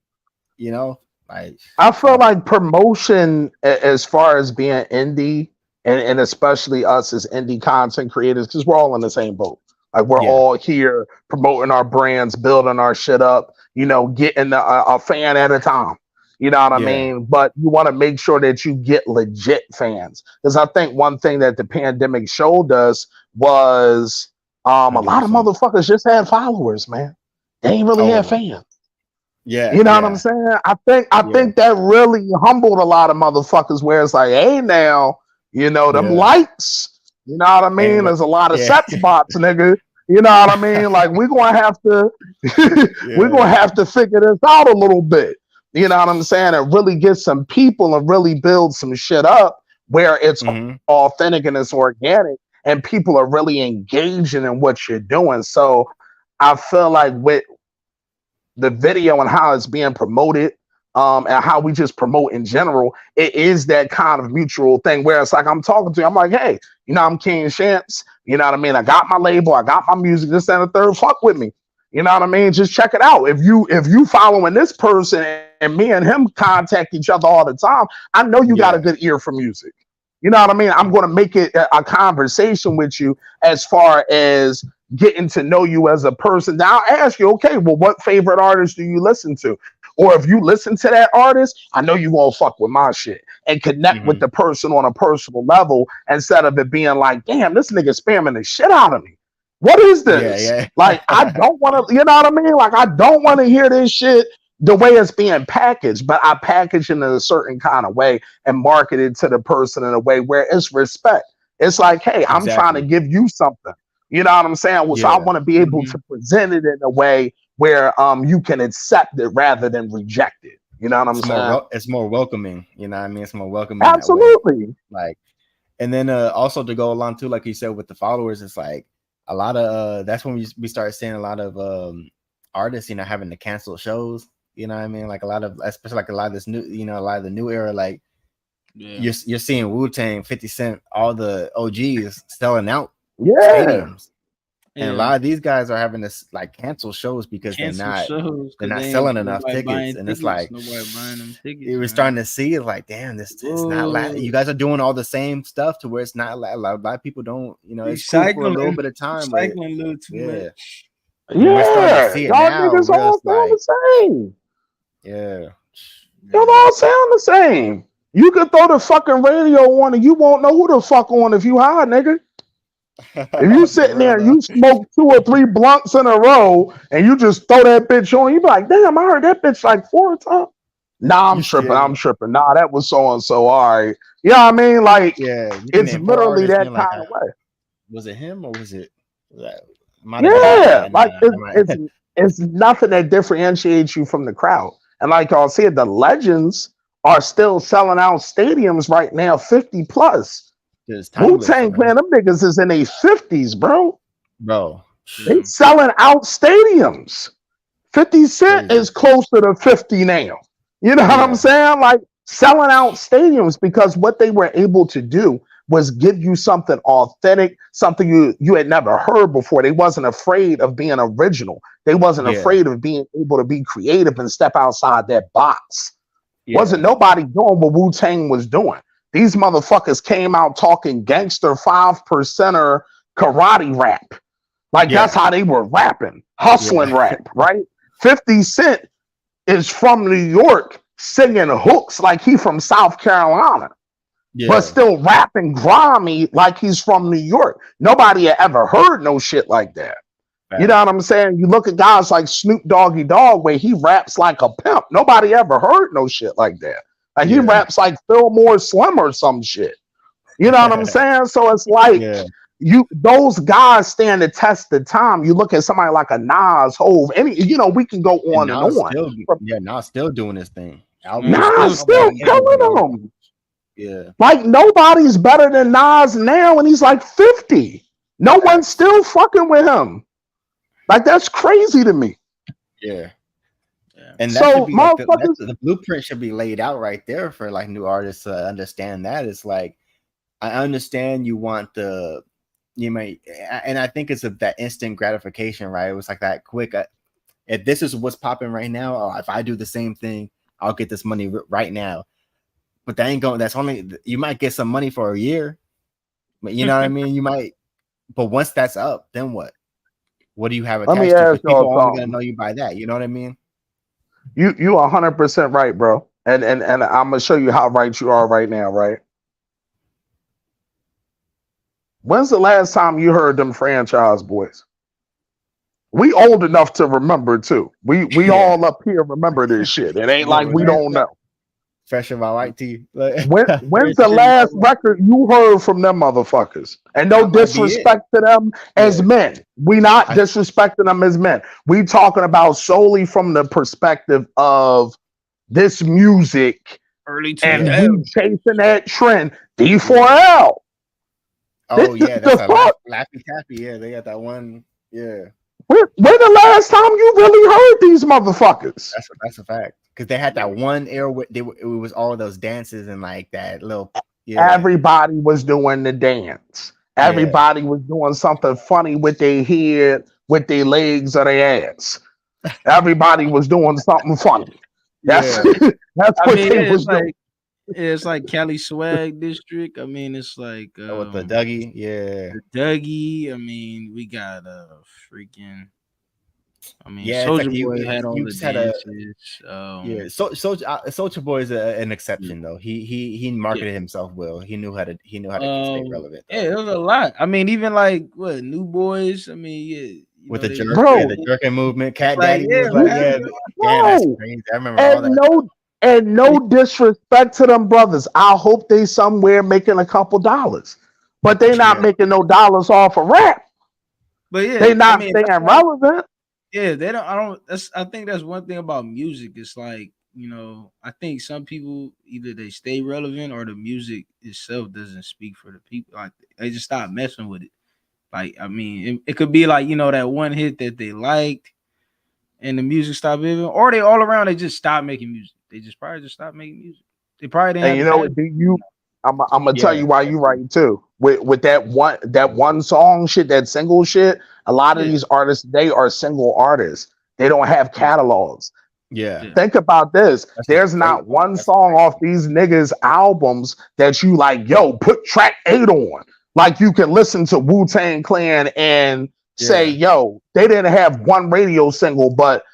like I feel like promotion as far as being indie and especially us as indie content creators, because we're all in the same boat. Like we're all here promoting our brands, building our shit up, getting a fan at a time. You know what I mean? But you want to make sure that you get legit fans. Because I think one thing that the pandemic showed us was a lot of motherfuckers just had followers, man. They ain't really had fans. Yeah. You know what I'm saying? I think that really humbled a lot of motherfuckers where it's like, hey now, them likes, you know what I mean? There's a lot of set spots, nigga. You know what I mean? Like we're gonna have to figure this out a little bit. You know what I'm saying? And really get some people and really build some shit up where it's authentic and it's organic and people are really engaging in what you're doing. So I feel like with the video and how it's being promoted and how we just promote in general, it is that kind of mutual thing where it's like I'm talking to you, I'm like, hey, I'm King Shampz. You know what I mean? I got my label, I got my music, this and the third, fuck with me. You know what I mean? Just check it out. If you following this person and me and him contact each other all the time, I know you got a good ear for music. You know what I mean? I'm going to make it a conversation with you as far as getting to know you as a person. Now I'll ask you, okay, well, what favorite artist do you listen to? Or if you listen to that artist, I know you won't fuck with my shit and connect with the person on a personal level instead of it being like, damn, this nigga spamming the shit out of me. What is this? Like, I don't want to, you know what I mean? Like, I don't want to hear this shit the way it's being packaged, but I package it in a certain kind of way and market it to the person in a way where it's respect. It's like, hey, I'm trying to give you something. You know what I'm saying? Well, so I want to be able to present it in a way where you can accept it rather than reject it. You know what I'm saying? It's more welcoming. You know what I mean? It's more welcoming. Absolutely. Like, and then also to go along too, like you said, with the followers, it's like, a lot of that's when we start seeing a lot of artists, having to cancel shows. You know what I mean? Like a lot of, especially like a lot of this new, a lot of the new era, like you're seeing Wu-Tang, 50 Cent, all the OGs selling out stadiums. And a lot of these guys are having to like cancel shows because they're not selling enough tickets. And it's like nobody buying them tickets. We're starting to see it like, damn, it's not you guys are doing all the same stuff to where it's not a lot of people don't, it's cool for a little bit of time. Cycling a little too much. Yeah, y'all niggas all sound the same. Yeah. Y'all all sound the same. You could throw the fucking radio on and you won't know who the fuck on if you high, nigga. If you sitting there and you smoke 2 or 3 blunts in a row and you just throw that bitch on, you be like, damn, I heard that bitch like 4 times. Nah, I'm tripping. Nah, that was so and so. All right. You know what I mean? Like, it's literally that like, kind of way. Was it him or was it? Yeah, like it's nothing that differentiates you from the crowd. And like y'all said, the legends are still selling out stadiums right now, 50 plus. Wu-Tang Clan, them niggas is in their 50s, bro. They selling out stadiums. 50 Cent is closer to 50 now. You know what I'm saying? Like selling out stadiums because what they were able to do was give you something authentic, something you had never heard before. They wasn't afraid of being original. They wasn't afraid of being able to be creative and step outside that box. Wasn't nobody doing what Wu-Tang was doing. These motherfuckers came out talking gangster 5%er karate rap. Like that's how they were rapping, hustling rap, right? 50 Cent is from New York singing hooks like he from South Carolina. But still rapping grimy like he's from New York. Nobody had ever heard no shit like that. You know what I'm saying? You look at guys like Snoop Doggy Dogg where he raps like a pimp. Nobody ever heard no shit like that. Like he raps like Fillmore Slim or some shit. You know what I'm saying? So it's like those guys stand the test of time. You look at somebody like a Nas, Hove, we can go on and on. Nas still doing this thing. Nas still killing them. Yeah. Like nobody's better than Nas now, and he's like 50. No one's still fucking with him. Like that's crazy to me. Yeah. And that should be like the blueprint should be laid out right there for like new artists to understand that. It's like I understand you want and I think it's that instant gratification, right? It was like that quick. If this is what's popping right now, or if I do the same thing, I'll get this money right now. But that ain't going. That's only you might get some money for a year, but you know what I mean. You might, but once that's up, then what? What do you have attached to? People are only gonna know you by that. You know what I mean? You 100% right, bro. And I'm gonna show you how right you are right now, right? When's the last time you heard them Franchise Boys? We old enough to remember too. We all up here remember this shit. It ain't like we don't know. Fresh in my white tee. When's the last record you heard from them motherfuckers? And no disrespect to them as men. We not disrespecting them as men. We talking about solely from the perspective of this music early and we chasing that trend. D4L. Oh yeah, that's a Laffy Taffy. Yeah, they got that one. Yeah. When the last time you really heard these motherfuckers? That's a fact. Because they had that one era where it was all those dances and like that little. Yeah. Everybody was doing the dance. Everybody was doing something funny with their head, with their legs, or their ass. Everybody was doing something funny. That's what they was doing. It's like Cali Swag District. I mean, it's like with the Dougie, the Dougie. I mean, we got freaking. I mean, Soulja Boy had all the dances. Soulja Boy is an exception though. He marketed himself well. He knew how to stay relevant. Though. Yeah, it was a lot. I mean, even like New Boys. I mean, with the jerking movement, Cat Daddy was like, that's crazy. I remember all that. And no disrespect to them brothers. I hope they somewhere making a couple dollars, but they not making no dollars off of rap. But yeah, they not staying relevant. Yeah, they don't. I think that's one thing about music. It's like, I think some people either they stay relevant or the music itself doesn't speak for the people. Like they just stop messing with it. Like I mean, it could be like that one hit that they liked, and the music stopped living, or they all around they just stop making music. They just probably just stopped making music. They probably didn't. I'm gonna tell you why you right too. With that one song shit, that single shit. A lot of these artists, they are single artists. They don't have catalogs. Yeah. Think about this. There's not one song off these niggas' albums that you like, yo, put track 8 on. Like you can listen to Wu-Tang Clan and say, yo, they didn't have one radio single, but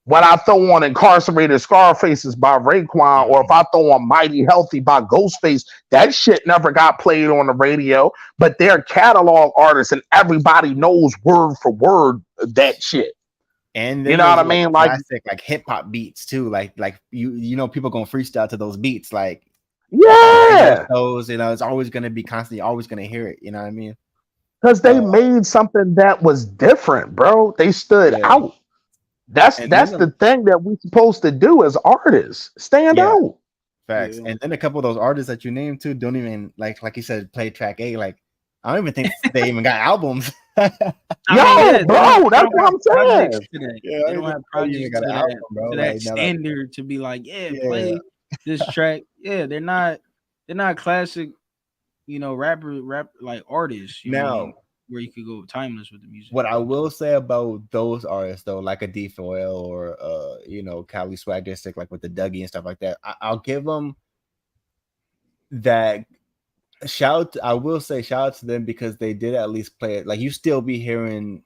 when I throw on Incarcerated Scarfaces by Raekwon, or if I throw on Mighty Healthy by Ghostface, that shit never got played on the radio. But they're catalog artists, and everybody knows word for word that shit. And then you know what I mean? Classic, like hip hop beats too. Like you know, people gonna freestyle to those beats. Like those, you know, it's always gonna be constantly, always gonna hear it. You know what I mean? Because they made something that was different, bro. They stood out. That's the thing that we're supposed to do as artists. Stand out. Facts. And then a couple of those artists that you named too don't even like you said, play track A. Like I don't even think they even got albums. Bro, that's what I'm saying. They don't have projects to that standard to be like, play this track. They're not classic, you know, rap like artists. You know, where you could go timeless with the music. What I will say about those artists though, like a D4L or you know, Cali Swag District, like with the Dougie and stuff like that, I'll give them that shout. I will say shout out to them because they did at least play it. Like you still be hearing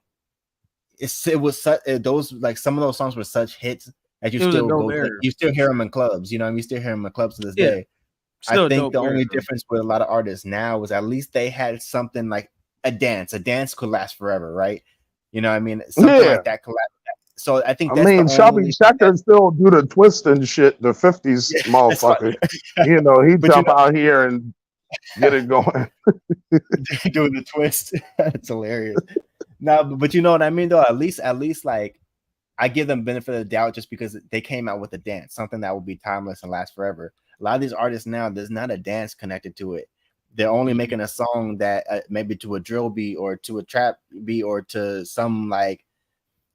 it was such those, like some of those songs were such hits that you still go, you still hear them in clubs. You know what I mean? You still hear them in clubs to this day. I think the only difference with a lot of artists now was at least they had something like a dance could last forever, right? You know what I mean? Something like that could last. So I think that's Shelby Checker still do the twist and shit, the 50s motherfucker. You know, he jump out here and get it going. Doing the twist. It's hilarious. No, but you know what I mean though? At least like I give them benefit of the doubt just because they came out with a dance, something that will be timeless and last forever. A lot of these artists now, there's not a dance connected to it. They're only making a song that maybe to a drill beat or to a trap beat or to some like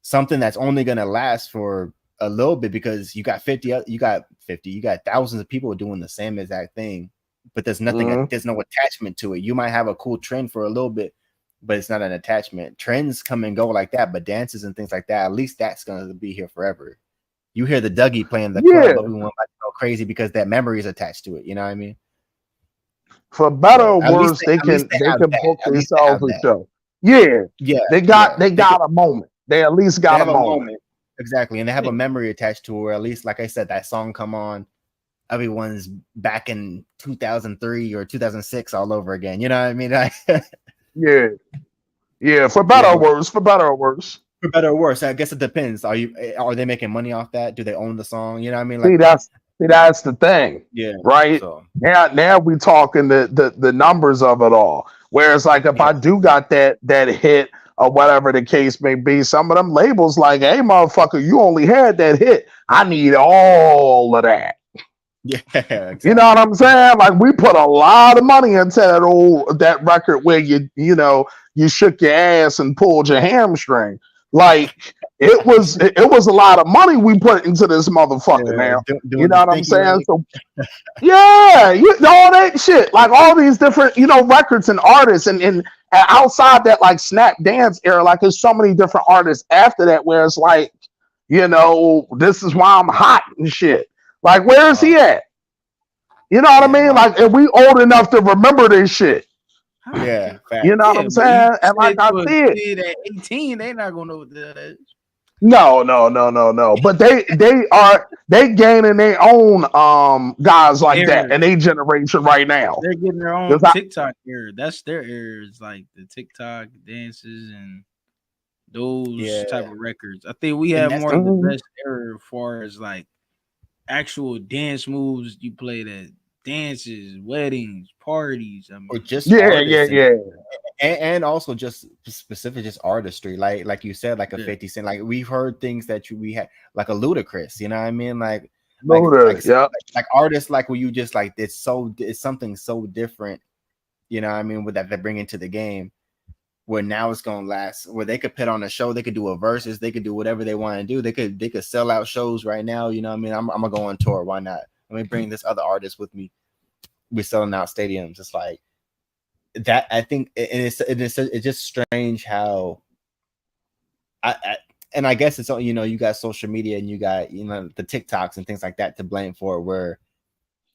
something that's only gonna last for a little bit because you got thousands of people doing the same exact thing, but there's nothing, there's no attachment to it. You might have a cool trend for a little bit, but it's not an attachment. Trends come and go like that, but dances and things like that, at least that's gonna be here forever. You hear the Dougie playing the club, everyone might go crazy because that memory is attached to it. You know what I mean? For better or worse, they can book themselves a show. They got a moment. They at least got a moment. Exactly, and they have a memory attached to it. Or at least, like I said, that song come on, everyone's back in 2003 or 2006 all over again. You know what I mean? For better or worse. For better or worse. For better or worse, I guess it depends. Are they making money off that? Do they own the song? You know what I mean? Like, that's the thing. Right. So. Now we talking the numbers of it all. Whereas like if I do got that hit or whatever the case may be, some of them labels like, hey motherfucker, you only had that hit. I need all of that. Yeah, exactly. You know what I'm saying? Like we put a lot of money into that record where you shook your ass and pulled your hamstring. Like it was a lot of money we put into this motherfucker now. You know what I'm saying? So all that shit, like all these different, records and artists and outside that like snap dance era, like there's so many different artists after that where it's like, this is why I'm hot and shit. Like, where is he at? You know what I mean? Like, if we old enough to remember this shit. Yeah, you know what I'm saying? And like I said, at 18, they're not gonna know what that is. No. But they gaining their own guys like that in their generation right now. They're getting their own TikTok era. That's their era. It's like the TikTok dances and those type of records. I think we have more of the best era as far as like actual dance moves you played at dances, weddings, parties. I mean, or just and also just specific, just artistry, like you said, like a 50 Cent. Like we've heard things that we had, like a Ludacris. You know what I mean? Like artists, like where you just like it's something so different. You know what I mean? With that they bring into the game. Where now it's gonna last, where they could put on a show, they could do a versus, they could do whatever they want to do. They could sell out shows right now. You know what I mean? I'm gonna go on tour. Why not? Let me bring this other artist with me. We're selling out stadiums. It's like that. I think, and it's just strange how and I guess it's, you got social media and you got the TikToks and things like that to blame for, where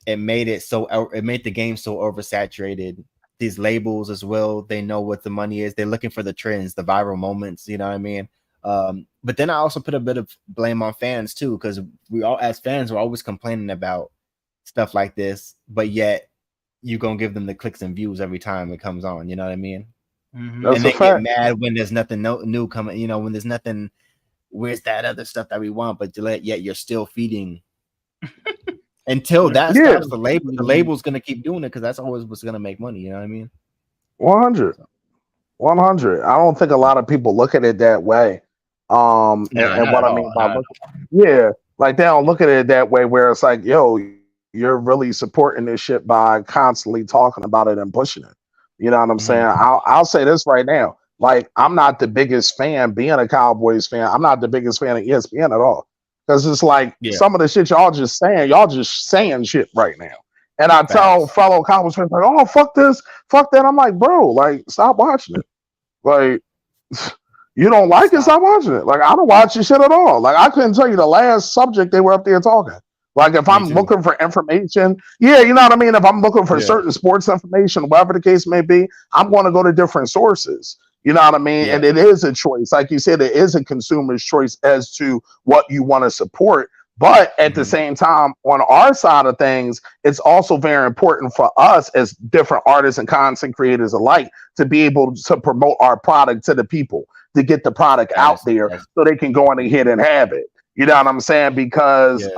it made the game so oversaturated. These labels as well, they know what the money is. They're looking for the trends, the viral moments. You know what I mean? But then I also put a bit of blame on fans too, because we all, as fans, we're always complaining about stuff like this, but yet you're gonna give them the clicks and views every time it comes on. You know what I mean? Mm-hmm. That's And a they get fact. mad when there's nothing new coming. You know, when there's nothing. Where's that other stuff that we want? But yet you're still feeding. Until that Yeah. stops, the label's gonna keep doing it because that's always what's gonna make money. You know what I mean? 100. 100. I don't think a lot of people look at it that way. No, And not what at I mean all. by Not at yeah, like they don't look at it that way where it's like, yo, you're really supporting this shit by constantly talking about it and pushing it. You know what I'm saying? I'll say this right now. Like, I'm not the biggest fan, being a Cowboys fan, I'm not the biggest fan of ESPN at all. Because it's like Yeah. some of the shit y'all just saying shit right now. And I tell Facts. fellow Cowboys fans, like, oh, fuck this, fuck that. I'm like, bro, like, stop watching it. Like, you don't like it, stop watching it. Like, I don't watch your shit at all. Like, I couldn't tell you the last subject they were up there talking. Like, if Me I'm too. looking for information, yeah, you know what I mean? If I'm looking for Yeah. certain sports information, whatever the case may be, I'm going to go to different sources. You know what I mean? Yeah. And it is a choice. Like you said, it is a consumer's choice as to what you want to support. But at the same time, on our side of things, it's also very important for us as different artists and content creators alike to be able to promote our product to the people, to get the product out there so they can go on ahead and have it. You know what I'm saying? Because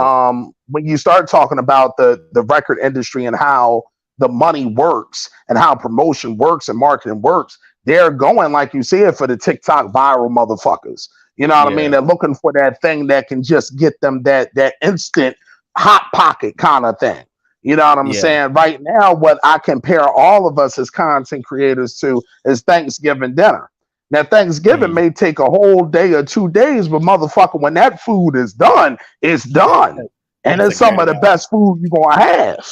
when you start talking about the record industry and how the money works and how promotion works and marketing works, they're going, like you said, for the TikTok viral motherfuckers. You know what I mean? They're looking for that thing that can just get them that instant hot pocket kind of thing. You know what I'm saying? Right now, what I compare all of us as content creators to is Thanksgiving dinner. Now, Thanksgiving may take a whole day or 2 days, but motherfucker, when that food is done, it's done. And it's some of the best food you're going to have.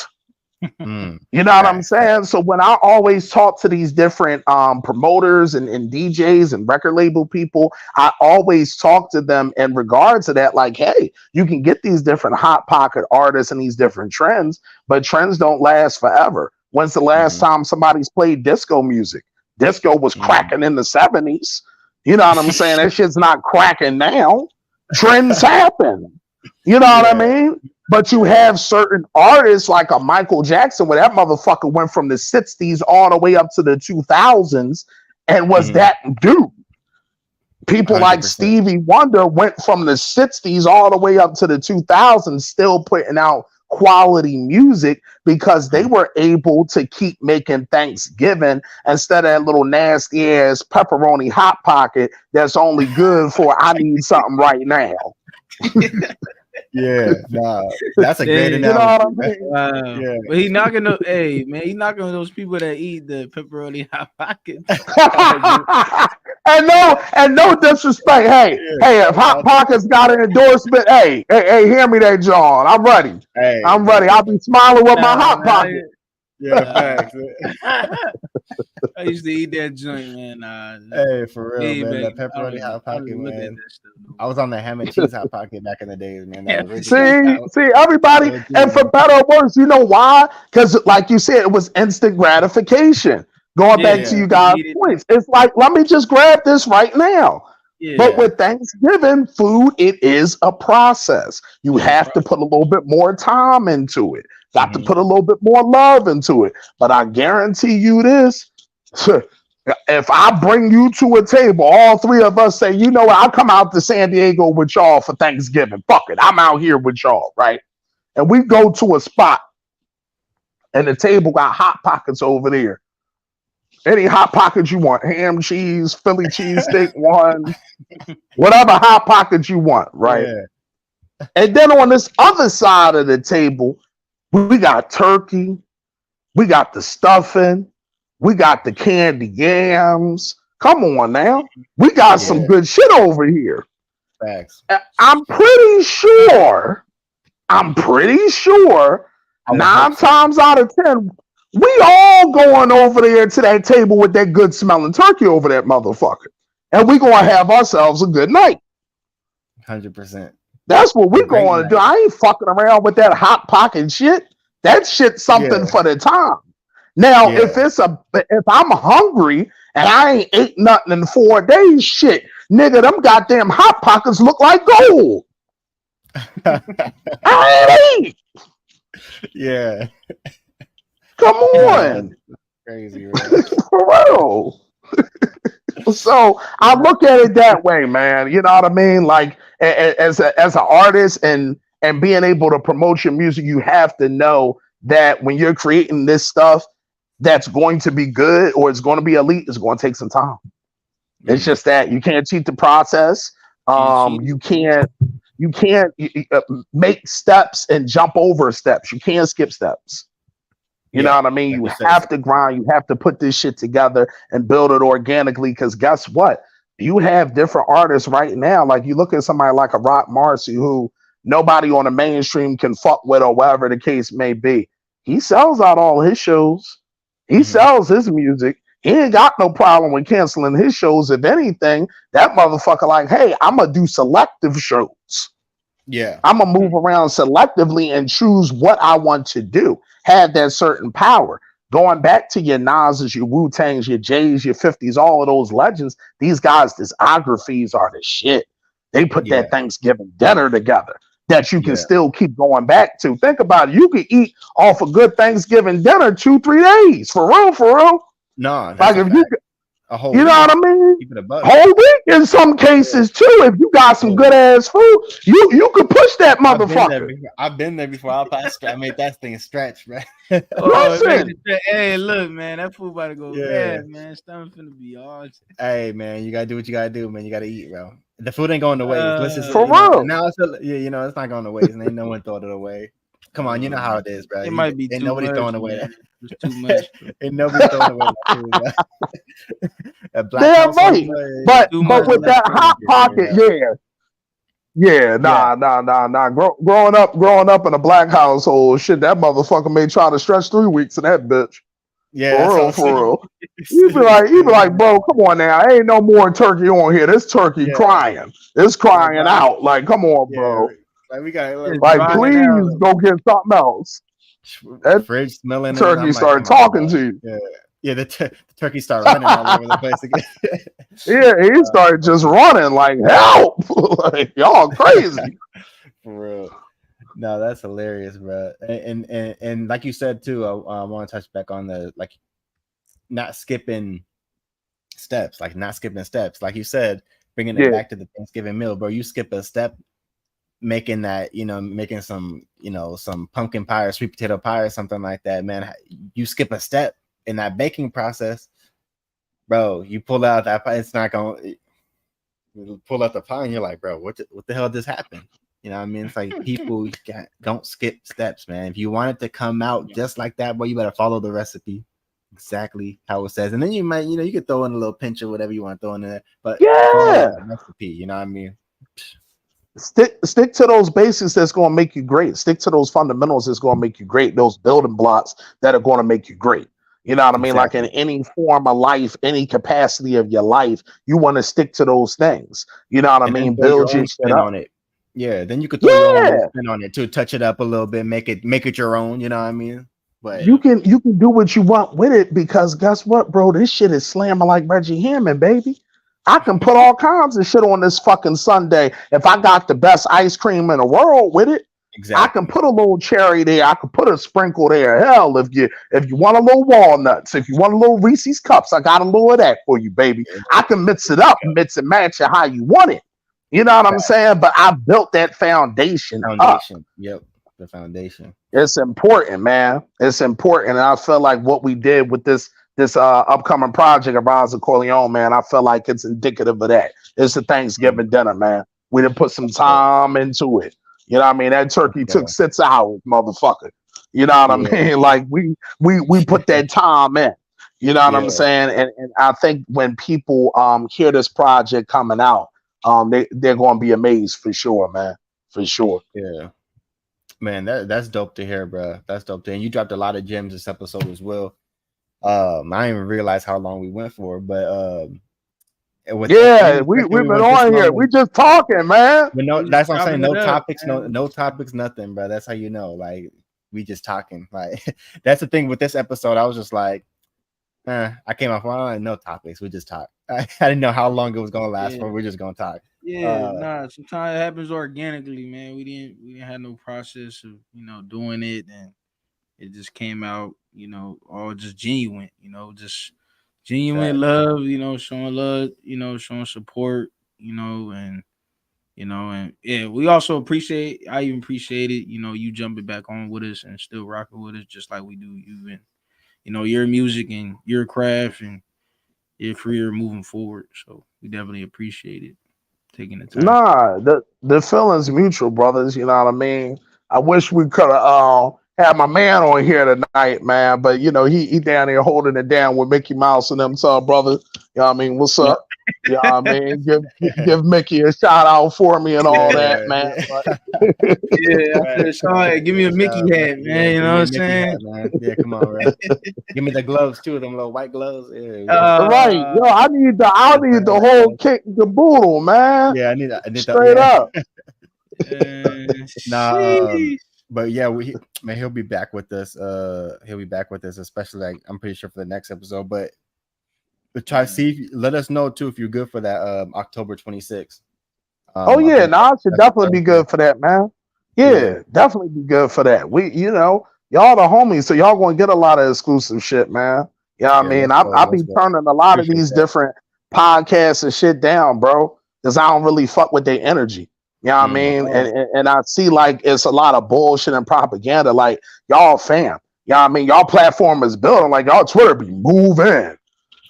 You know what I'm saying? So when I always talk to these different promoters and DJs and record label people, I always talk to them in regards to that. Like, hey, you can get these different hot pocket artists and these different trends, but trends don't last forever. When's the last time somebody's played disco music? Disco was cracking in the 70s. You know what I'm saying? That shit's not cracking now. Trends happen. You know what I mean? But you have certain artists like a Michael Jackson, where that motherfucker went from the 60s all the way up to the 2000s and was that dude. People 100%. Like Stevie Wonder went from the 60s all the way up to the 2000s, still putting out quality music because they were able to keep making Thanksgiving instead of that little nasty ass pepperoni hot pocket that's only good for I need something right now. Yeah, nah, that's a great analogy. You know what I mean? Wow. Yeah. But he knocking those, hey man, he knocking those people that eat the pepperoni hot pockets. and no disrespect. Hey, if Hot Pockets got an endorsement, hey, hear me that, John. I'm ready. Hey, I'm ready. I'll be smiling with my Hot Pocket. Yeah, facts. I used to eat that joint, man. Hey, for real, man. That pepperoni hot pocket, man. I was on the ham and cheese hot pocket back in the days, man. See, everybody, and for better or worse, you know why? Because, like you said, it was instant gratification. Going back to you guys' points, it's like, let me just grab this right now. Yeah. But with Thanksgiving food, it is a process. You have to put a little bit more time into it. Got to put a little bit more love into it. But I guarantee you this. If I bring you to a table, all three of us say, you know what, I'll come out to San Diego with y'all for Thanksgiving. Fuck it. I'm out here with y'all, right? And we go to a spot and the table got Hot Pockets over there. Any Hot Pockets you want, ham, cheese, Philly cheesesteak one, whatever Hot Pockets you want, right? Yeah. And then on this other side of the table, we got turkey, we got the stuffing, we got the candy yams. Come on now. We got some good shit over here. Facts. I'm pretty sure 9 times out of 10, we all going over there to that table with that good smelling turkey over that motherfucker. And we going to have ourselves a good night. 100%. That's what we're going to do. I ain't fucking around with that Hot Pocket shit. That shit's something for the time. Now, if I'm hungry and I ain't ate nothing in 4 days, shit, Nigga, them goddamn hot pockets look like gold. Hey, Yeah. come on. Crazy, right? For real. So I look at it that way, man. You know what I mean? Like as an artist and being able to promote your music, you have to know that when you're creating this stuff that's going to be good or it's going to be elite, it's going to take some time. It's just that you can't cheat the process. You can't make steps and jump over steps. You can't skip steps. You know what I mean? You have to grind. You have to put this shit together and build it organically. Because guess what? You have different artists right now. Like you look at somebody like a Rock Marcy, who nobody on the mainstream can fuck with, or whatever the case may be. He sells out all his shows. He sells his music. He ain't got no problem with canceling his shows. If anything, that motherfucker like, hey, I'm gonna do selective shows. Yeah, I'm gonna move around selectively and choose what I want to do. Have that certain power. Going back to your Nas's, your Wu-Tangs, your Jays, your 50s, all of those legends, these guys' discographies are the shit. They put that Thanksgiving dinner together that you can still keep going back to. Think about it. You can eat off a good Thanksgiving dinner 2-3 days. For real. No, like if you a whole you know what I mean? Whole week in some cases too. If you got some good ass food, you could push that motherfucker. I've been there before. I made that thing stretch, man. Listen. Hey, look, man, that food about to go bad, man. Stomach finna be all. Hey, man, you gotta do what you gotta do, man. You gotta eat, bro. The food ain't going to waste. Listen, for real. Now it's it's not going to waste, and ain't no one throw it away. Come on, you know how it is, bro. It might be ain't too nobody much, throwing away. It's too much. Ain't nobody throwing away that food. Damn right. But with that hot pocket, nah. Growing up in a black household, shit, that motherfucker may try to stretch 3 weeks in that bitch. Yeah, for real. You be like, bro, come on now. Ain't no more turkey on here. This turkey crying. It's crying out. Like, come on, bro. Like we got please go get something else. That fridge smelling. Turkey started talking to you. Yeah, the turkey started running all over the place again. He started just running like help. Like y'all crazy. For real. No, that's hilarious, bro. And like you said too, I want to touch back on the not skipping steps, like you said, bringing it back to the Thanksgiving meal, bro. You skip a step, making that, making some, some pumpkin pie or sweet potato pie or something like that, man. You skip a step in that baking process, bro. You pull out that pie, it's not going. You pull out the pie, and you're like, bro, what the hell just happened? You know what I mean? It's like people don't skip steps, man. If you want it to come out just like that, boy, you better follow the recipe exactly how it says. And then you might, you could throw in a little pinch or whatever you want to throw in there, but follow that recipe, you know what I mean? Stick to those basics that's going to make you great. Stick to those fundamentals that's going to make you great. Those building blocks that are going to make you great. You know what I mean? Like in any form of life, any capacity of your life, you want to stick to those things. You know what I mean? Build your spin on it. Yeah, then you could throw your own spin on it to touch it up a little bit, make it your own. You know what I mean? But you can do what you want with it, because guess what, bro? This shit is slamming like Reggie Hammond, baby. I can put all kinds of shit on this fucking Sunday. If I got the best ice cream in the world with it, I can put a little cherry there. I can put a sprinkle there. Hell, if you want a little walnuts, if you want a little Reese's Cups, I got a little of that for you, baby. I can mix it up, mix and match it how you want it. You know what I'm saying? But I built that foundation up. Yep, the foundation. It's important, man. It's important. And I feel like what we did with this upcoming project of Rise of Corleone, man, I feel like it's indicative of that. It's a Thanksgiving dinner, man. We done put some time into it. You know what I mean? That turkey took 6 hours, motherfucker. You know what I mean? Like we put that time in. You know what I'm saying? And I think when people hear this project coming out, they're going to be amazed for sure, man. For sure. Yeah. Man, that's dope to hear, bro. That's dope to hear. And you dropped a lot of gems this episode as well. I didn't even realize how long we went for, but we've been on here. We just talking, man. But that's what I'm saying. No topics, no topics, nothing, bro. That's how you know. Like, we just talking. Like, that's the thing with this episode. I was just like, I came off no topics. We just talk. I didn't know how long it was gonna last for. We're just gonna talk. Yeah, nah. Sometimes it happens organically, man. We didn't have no process of doing it, and it just came out, all just genuine, just genuine love, showing love, showing support, and yeah, we also appreciate. I even appreciate it, you jumping back on with us and still rocking with us, just like we do you, and your music and your craft and your career moving forward. So we definitely appreciate it. Taking the time. Nah, the feeling's mutual, brothers. You know what I mean? I wish we could have had my man on here tonight, man. But he down there holding it down with Mickey Mouse and them. So, brother, you know what I mean? What's up? You know what I mean? Give Mickey a shout out for me and all that, man. Sean, give me a Mickey hat, man. You know what I'm saying? Hat, yeah, come on, right? Give me the gloves too, them little white gloves. Yeah, right. Yo, I need the whole kit and caboodle, man. Yeah, I need straight up. But yeah, he'll be back with us. He'll be back with us, especially like I'm pretty sure for the next episode. But try to see. Let us know too if you're good for that October 26th. I should definitely be good for that, man. Yeah, definitely be good for that. Y'all the homies, so y'all gonna get a lot of exclusive shit, man. You know what I mean? I'll be turning a lot of these different podcasts and shit down, bro, because I don't really fuck with their energy. You know what I mean? And I see like it's a lot of bullshit and propaganda. Like y'all fam, you know what I mean? Y'all platform is building, like y'all Twitter be moving.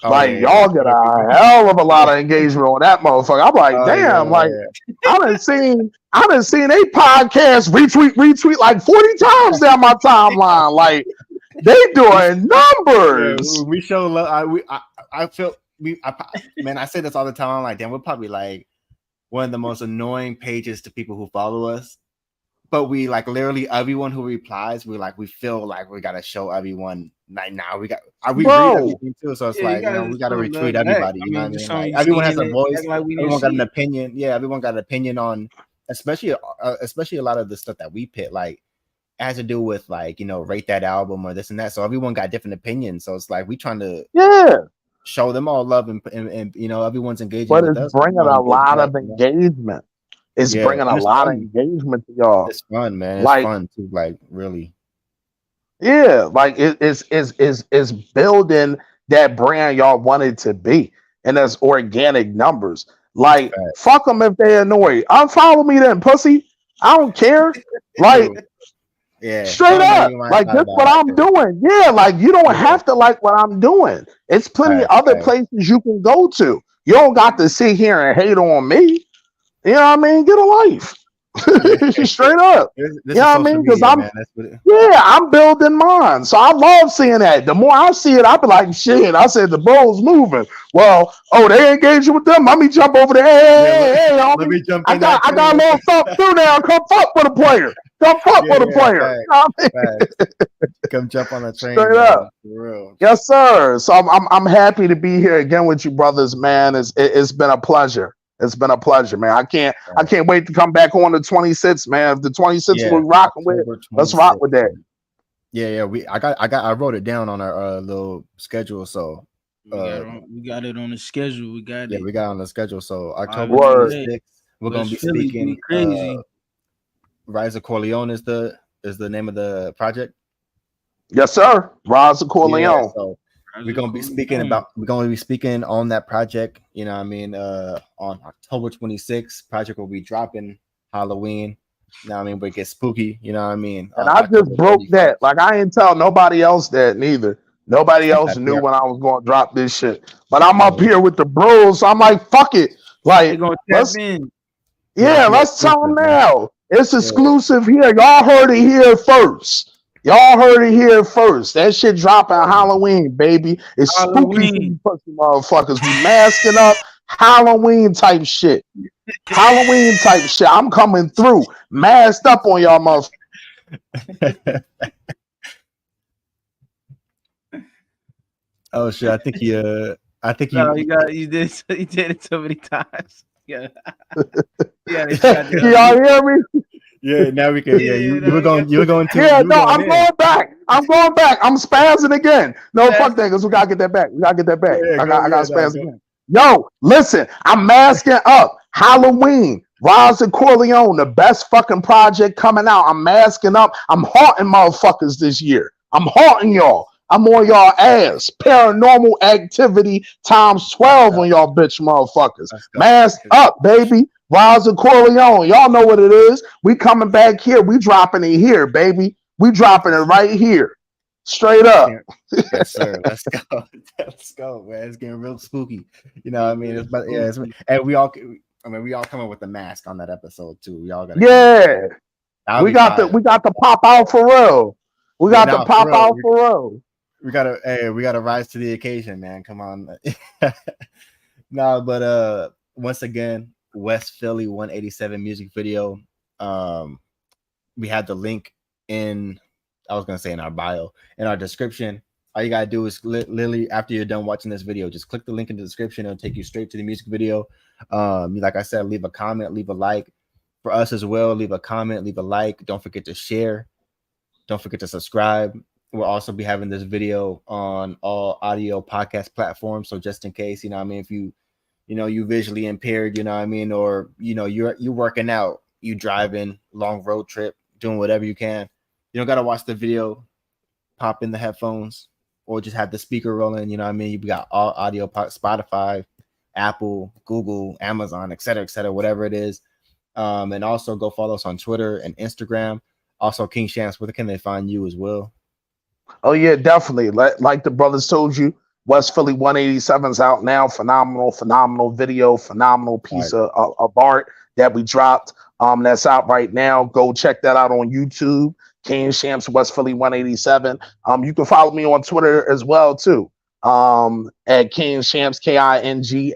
Y'all get a hell of a lot of engagement on that motherfucker. I'm like, damn, I done seen a podcast retweet like 40 times down my timeline. Like they doing numbers. Yeah, we show love. I feel man, I say this all the time. I'm like, damn, we're probably like one of the most annoying pages to people who follow us. But we like literally everyone who replies, we feel like we gotta show everyone like now we read everything too. So it's we gotta retweet everybody. You know what I mean? Like, everyone has a voice, everyone got an opinion. Yeah, everyone got an opinion on especially a lot of the stuff that we pit, like it has to do with like, rate that album or this and that. So everyone got different opinions. So it's like we trying to show them all love and everyone's engaging. But it's bringing a lot of engagement. It's bringing a lot of engagement to y'all. It's fun, man. It's fun to like really. Yeah, like it's building that brand y'all wanted to be, and that's organic numbers. Like fuck them if they annoy. Unfollow me then, pussy. I don't care. Like straight up. Like that's what I'm doing. Yeah, like you don't have to like what I'm doing. It's plenty of other places you can go to. You don't got to sit here and hate on me. You know what I mean? Get a life. Straight up. You know what I mean? Because I'm building mine. So I love seeing that. The more I see it, I be like, shit. I said the bro's moving. Well, they engaging with them. Let me jump over there. Hey, let me jump in. I got a little something through now. Come fuck with a player. Come fuck with a player. You know what I mean? Come jump on the train. Straight up. For real. Yes, sir. So I'm happy to be here again with you, brothers, man. It's been a pleasure. It's been a pleasure, man. I can't wait to come back on the 26th, man. If the 26th we're rocking with, let's rock with that. Yeah. I wrote it down on our little schedule. So we got it on the schedule. We got it. We got it on the schedule. So October 26th, we're gonna be speaking. Crazy. Rise of Corleone is the name of the project. Yes, sir. Rise of Corleone. So we're gonna be speaking on that project. You know what I mean? On October 26th, project will be dropping Halloween. You know what I mean? But it gets spooky, you know what I mean? And I just broke that. Like I didn't tell nobody else that neither. Nobody else knew when I was gonna drop this shit. But I'm up here with the bros, so I'm like, fuck it. Like let's tell them now. It's exclusive here. Y'all heard it here first. That shit dropping Halloween, baby. It's spooky pussy motherfuckers. We masking up. Halloween type shit. I'm coming through. Masked up on y'all motherfuckers. Oh shit! I think you did it so many times. Yeah. Y'all hear me? Yeah, now we can. Yeah, you were going to. Yeah, I'm going back. I'm spazzing again. No, fuck that, because we gotta get that back. Yeah, I gotta spazz again. Yo, listen, I'm masking up. Halloween, Roz and Corleone, the best fucking project coming out. I'm masking up. I'm haunting motherfuckers this year. I'm haunting y'all. I'm on y'all ass. Paranormal activity times 12 on y'all bitch motherfuckers. Masked up, baby. Roz and Corleone. Y'all know what it is. We coming back here. We dropping it here, baby. We dropping it right here. Straight up. Yes, sir. Let's go. Let's go, man. It's getting real spooky. You know what I mean? It's, but yeah, and we all coming with the mask on that episode too. We all got we got to pop out for real. We got to pop out for real. We gotta rise to the occasion, man. Come on. No, but once again, West Philly 187 music video. We had the link in, I was gonna say in our bio, in our description. All you gotta do is literally after you're done watching this video, just click the link in the description. It'll take you straight to the music video. Like I said, leave a comment, leave a like for us as well. Leave a comment, leave a like. Don't forget to share. Don't forget to subscribe. We'll also be having this video on all audio podcast platforms. So just in case, you know what I mean, if you visually impaired, you know what I mean, or you're working out, you driving, long road trip, doing whatever you can. You don't gotta watch the video, pop in the headphones, or just have the speaker rolling. You know what I mean? You got all audio, Spotify, Apple, Google, Amazon, etc., whatever it is. And also go follow us on Twitter and Instagram. Also, King Shampz, where can they find you as well? Oh yeah, definitely. Like the brothers told you, West Philly 187's out now. Phenomenal video, phenomenal piece of art that we dropped. That's out right now. Go check that out on YouTube. King Shampz, West Philly 187. You can follow me on Twitter as well too. At King Shampz, KINGSHAMPZ.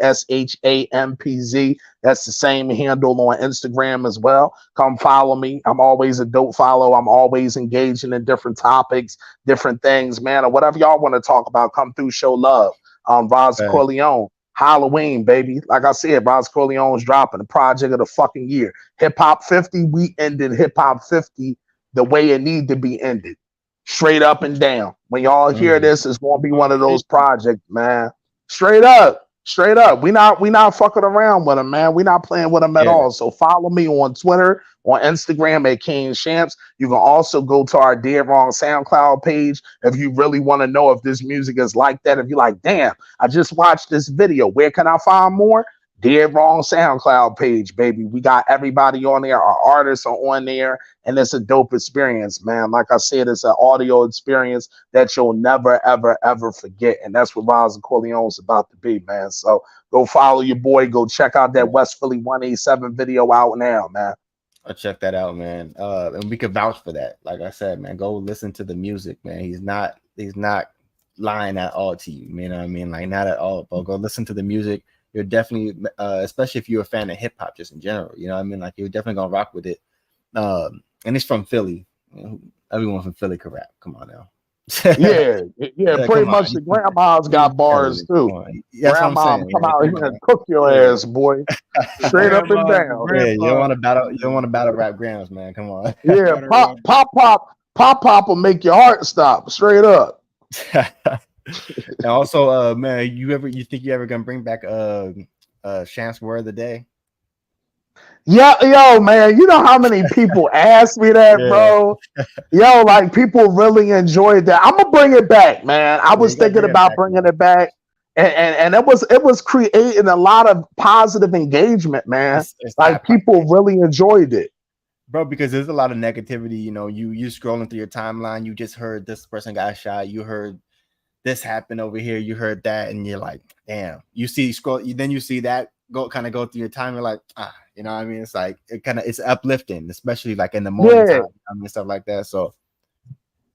That's the same handle on Instagram as well. Come follow me. I'm always a dope follow. I'm always engaging in different topics, different things, man, or whatever y'all want to talk about. Come through, show love. Roz Corleone, Halloween, baby. Like I said, Roz Corleone's dropping the project of the fucking year. Hip Hop 50. We ended Hip Hop 50 the way it need to be ended. Straight up and down. When y'all hear this, it's gonna be one of those projects, man. Straight up. We not fucking around with them, man. We not playing with them at all. So follow me on Twitter, on Instagram at King Shampz. You can also go to our Dead Wrong SoundCloud page if you really want to know if this music is like that. If you're like, damn, I just watched this video. Where can I find more? Dead Wrong SoundCloud page, baby. We got everybody on there. Our artists are on there, and it's a dope experience, man. Like I said, it's an audio experience that you'll never, ever, ever forget, and that's what Roz and Corleone's about to be, man. So go follow your boy. Go check out that West Philly 187 video out now, man. I'll check that out, man. And we can vouch for that. Like I said, man, go listen to the music, man. He's not lying at all to you. You know what I mean? Like, not at all. But go listen to the music. You're definitely, especially if you're a fan of hip hop, just in general, you know what I mean? Like, you're definitely gonna rock with it. And it's from Philly. Everyone from Philly can rap. Come on now. yeah, pretty much. The grandma's got bars too. Grandma come out here and cook your ass, boy. Straight up and down. Yeah, you don't want to battle. You don't want to battle rap grams, man. Come on. Yeah, pop will make your heart stop. Straight up. And also, man, you think you ever gonna bring back Shampz word of the day? Yeah, yo, man, you know how many people ask me that, bro? Yo, like, people really enjoyed that. I'm gonna bring it back, man. I was thinking about bringing it back, and it was creating a lot of positive engagement, man. It's like, people really enjoyed it, bro, because there's a lot of negativity. You know, you scrolling through your timeline, you just heard this person got shot, you heard this happened over here, you heard that, and you're like, damn. You see then you see that go through your time. You're like, you know what I mean? It's like it's uplifting, especially like in the morning time and stuff like that. So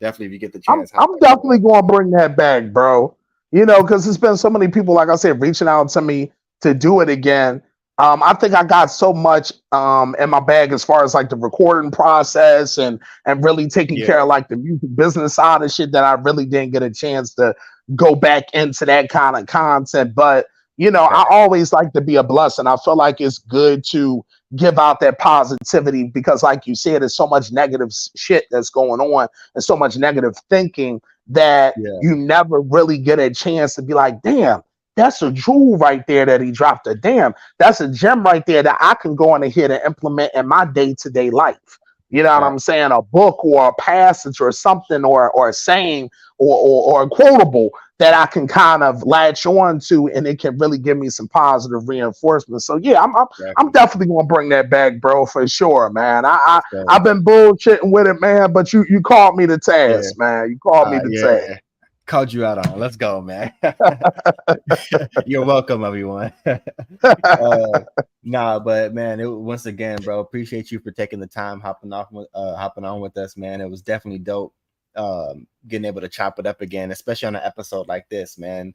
definitely, if you get the chance, I'm definitely going to bring that back, bro. You know, because there's been so many people, like I said, reaching out to me to do it again. I think I got so much in my bag as far as like the recording process and really taking care of like the music business side of shit that I really didn't get a chance to go back into that kind of content. But, you know, I always like to be a blessing. I feel like it's good to give out that positivity because, like you said, there's so much negative shit that's going on and so much negative thinking that you never really get a chance to be like, damn, That's a jewel right there that he dropped. A damn, that's a gem right there that I can go on ahead and implement in my day-to-day life. You know what I'm saying? A book or a passage or something or a saying or a quotable that I can kind of latch on to, and it can really give me some positive reinforcement. So yeah, I'm definitely gonna bring that back, bro, for sure, man. I've been bullshitting with it, man, but you called me to task, man. You called me to task. Called you out on it. Let's go, man. You're welcome, everyone. But man, once again, bro, appreciate you for taking the time hopping on with us, man. It was definitely dope getting able to chop it up again, especially on an episode like this, man.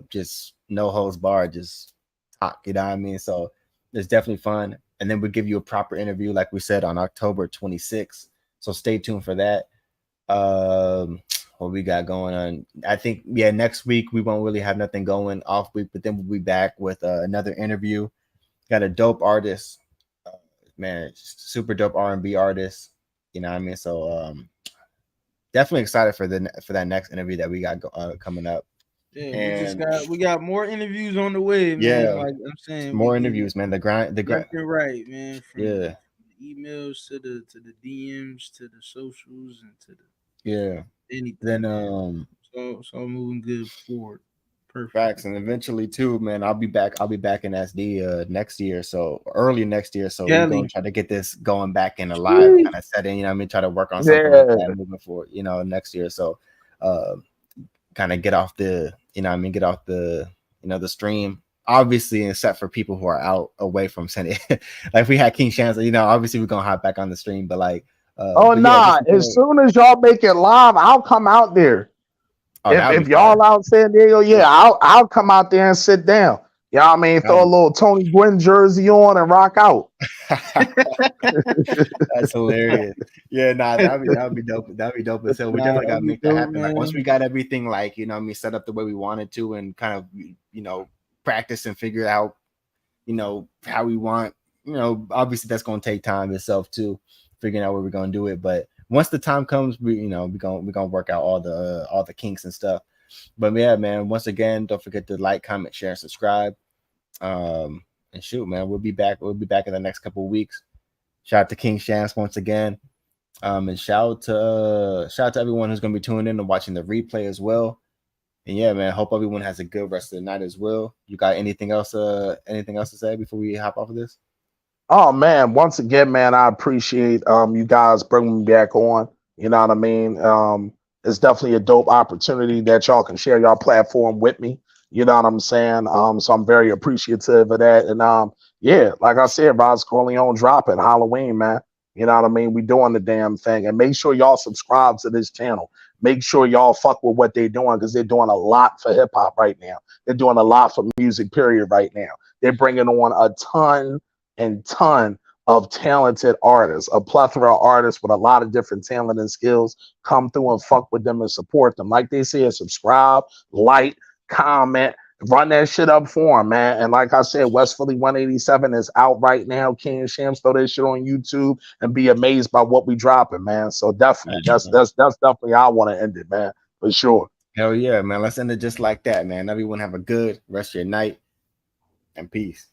Just no holds barred, just talk, you know what I mean? So it's definitely fun. And then we'll give you a proper interview, like we said, on October 26th. So stay tuned for that. What we got going on? I think next week we won't really have nothing going off week, but then we'll be back with another interview. Got a dope artist, man, super dope R&B artist. You know what I mean? So definitely excited for that next interview that we got coming up. Yeah, and we got more interviews on the way, man. Yeah, like I'm saying, more interviews, man. The grind, right, man. From the emails to the DMs to the socials and to the anything. Then it's all moving good forward. Perfect. Facts, and eventually too, man. I'll be back in SD next year, so early next year. So we're gonna try to get this going back in a live kind of setting. You know what I mean? Try to work on something like that moving forward, you know, next year. So kind of get off the, you know what I mean, get off the, you know, the stream. Obviously, except for people who are out away from Senate. Like we had King Shampz, you know, obviously we're gonna hop back on the stream, but like as soon as y'all make it live, I'll come out there. If y'all out San Diego, I'll come out there and sit down. You know what I mean? Throw a little Tony Gwynn jersey on and rock out. That's hilarious. Yeah, that'd be dope. That'd be dope. So we definitely gotta make that happen. Like once we got everything, like, you know what I mean, set up the way we wanted to, and kind of, you know, practice and figure out, you know, how we want, you know, obviously that's gonna take time itself too, figuring out where we're gonna do it. But once the time comes, we're gonna work out all the kinks and stuff. But yeah, man, once again, don't forget to like, comment, share, and subscribe. And shoot, man, we'll be back in the next couple of weeks. Shout out to King Shampz once again. And shout out to everyone who's gonna be tuning in and watching the replay as well. And yeah, man, hope everyone has a good rest of the night as well. You got anything else to say before we hop off of this? Oh man, once again, man, I appreciate you guys bringing me back on. You know what I mean? It's definitely a dope opportunity that y'all can share your platform with me. You know what I'm saying? So I'm very appreciative of that. And yeah, like I said, Roz Corleone dropping Halloween, man. You know what I mean? We doing the damn thing. And make sure y'all subscribe to this channel. Make sure y'all fuck with what they're doing, because they're doing a lot for hip hop right now. They're doing a lot for music, period, right now. They're bringing on a ton of talented artists, a plethora of artists with a lot of different talent and skills. Come through and fuck with them and support them. Like they said, subscribe, like, comment, run that shit up for them, man. And like I said, West Philly 187 is out right now. King Shampz, throw that shit on YouTube and be amazed by what we dropping, man. So definitely, that's definitely how I want to end it, man, for sure. Hell yeah, man. Let's end it just like that, man. Everyone have a good rest of your night, and peace.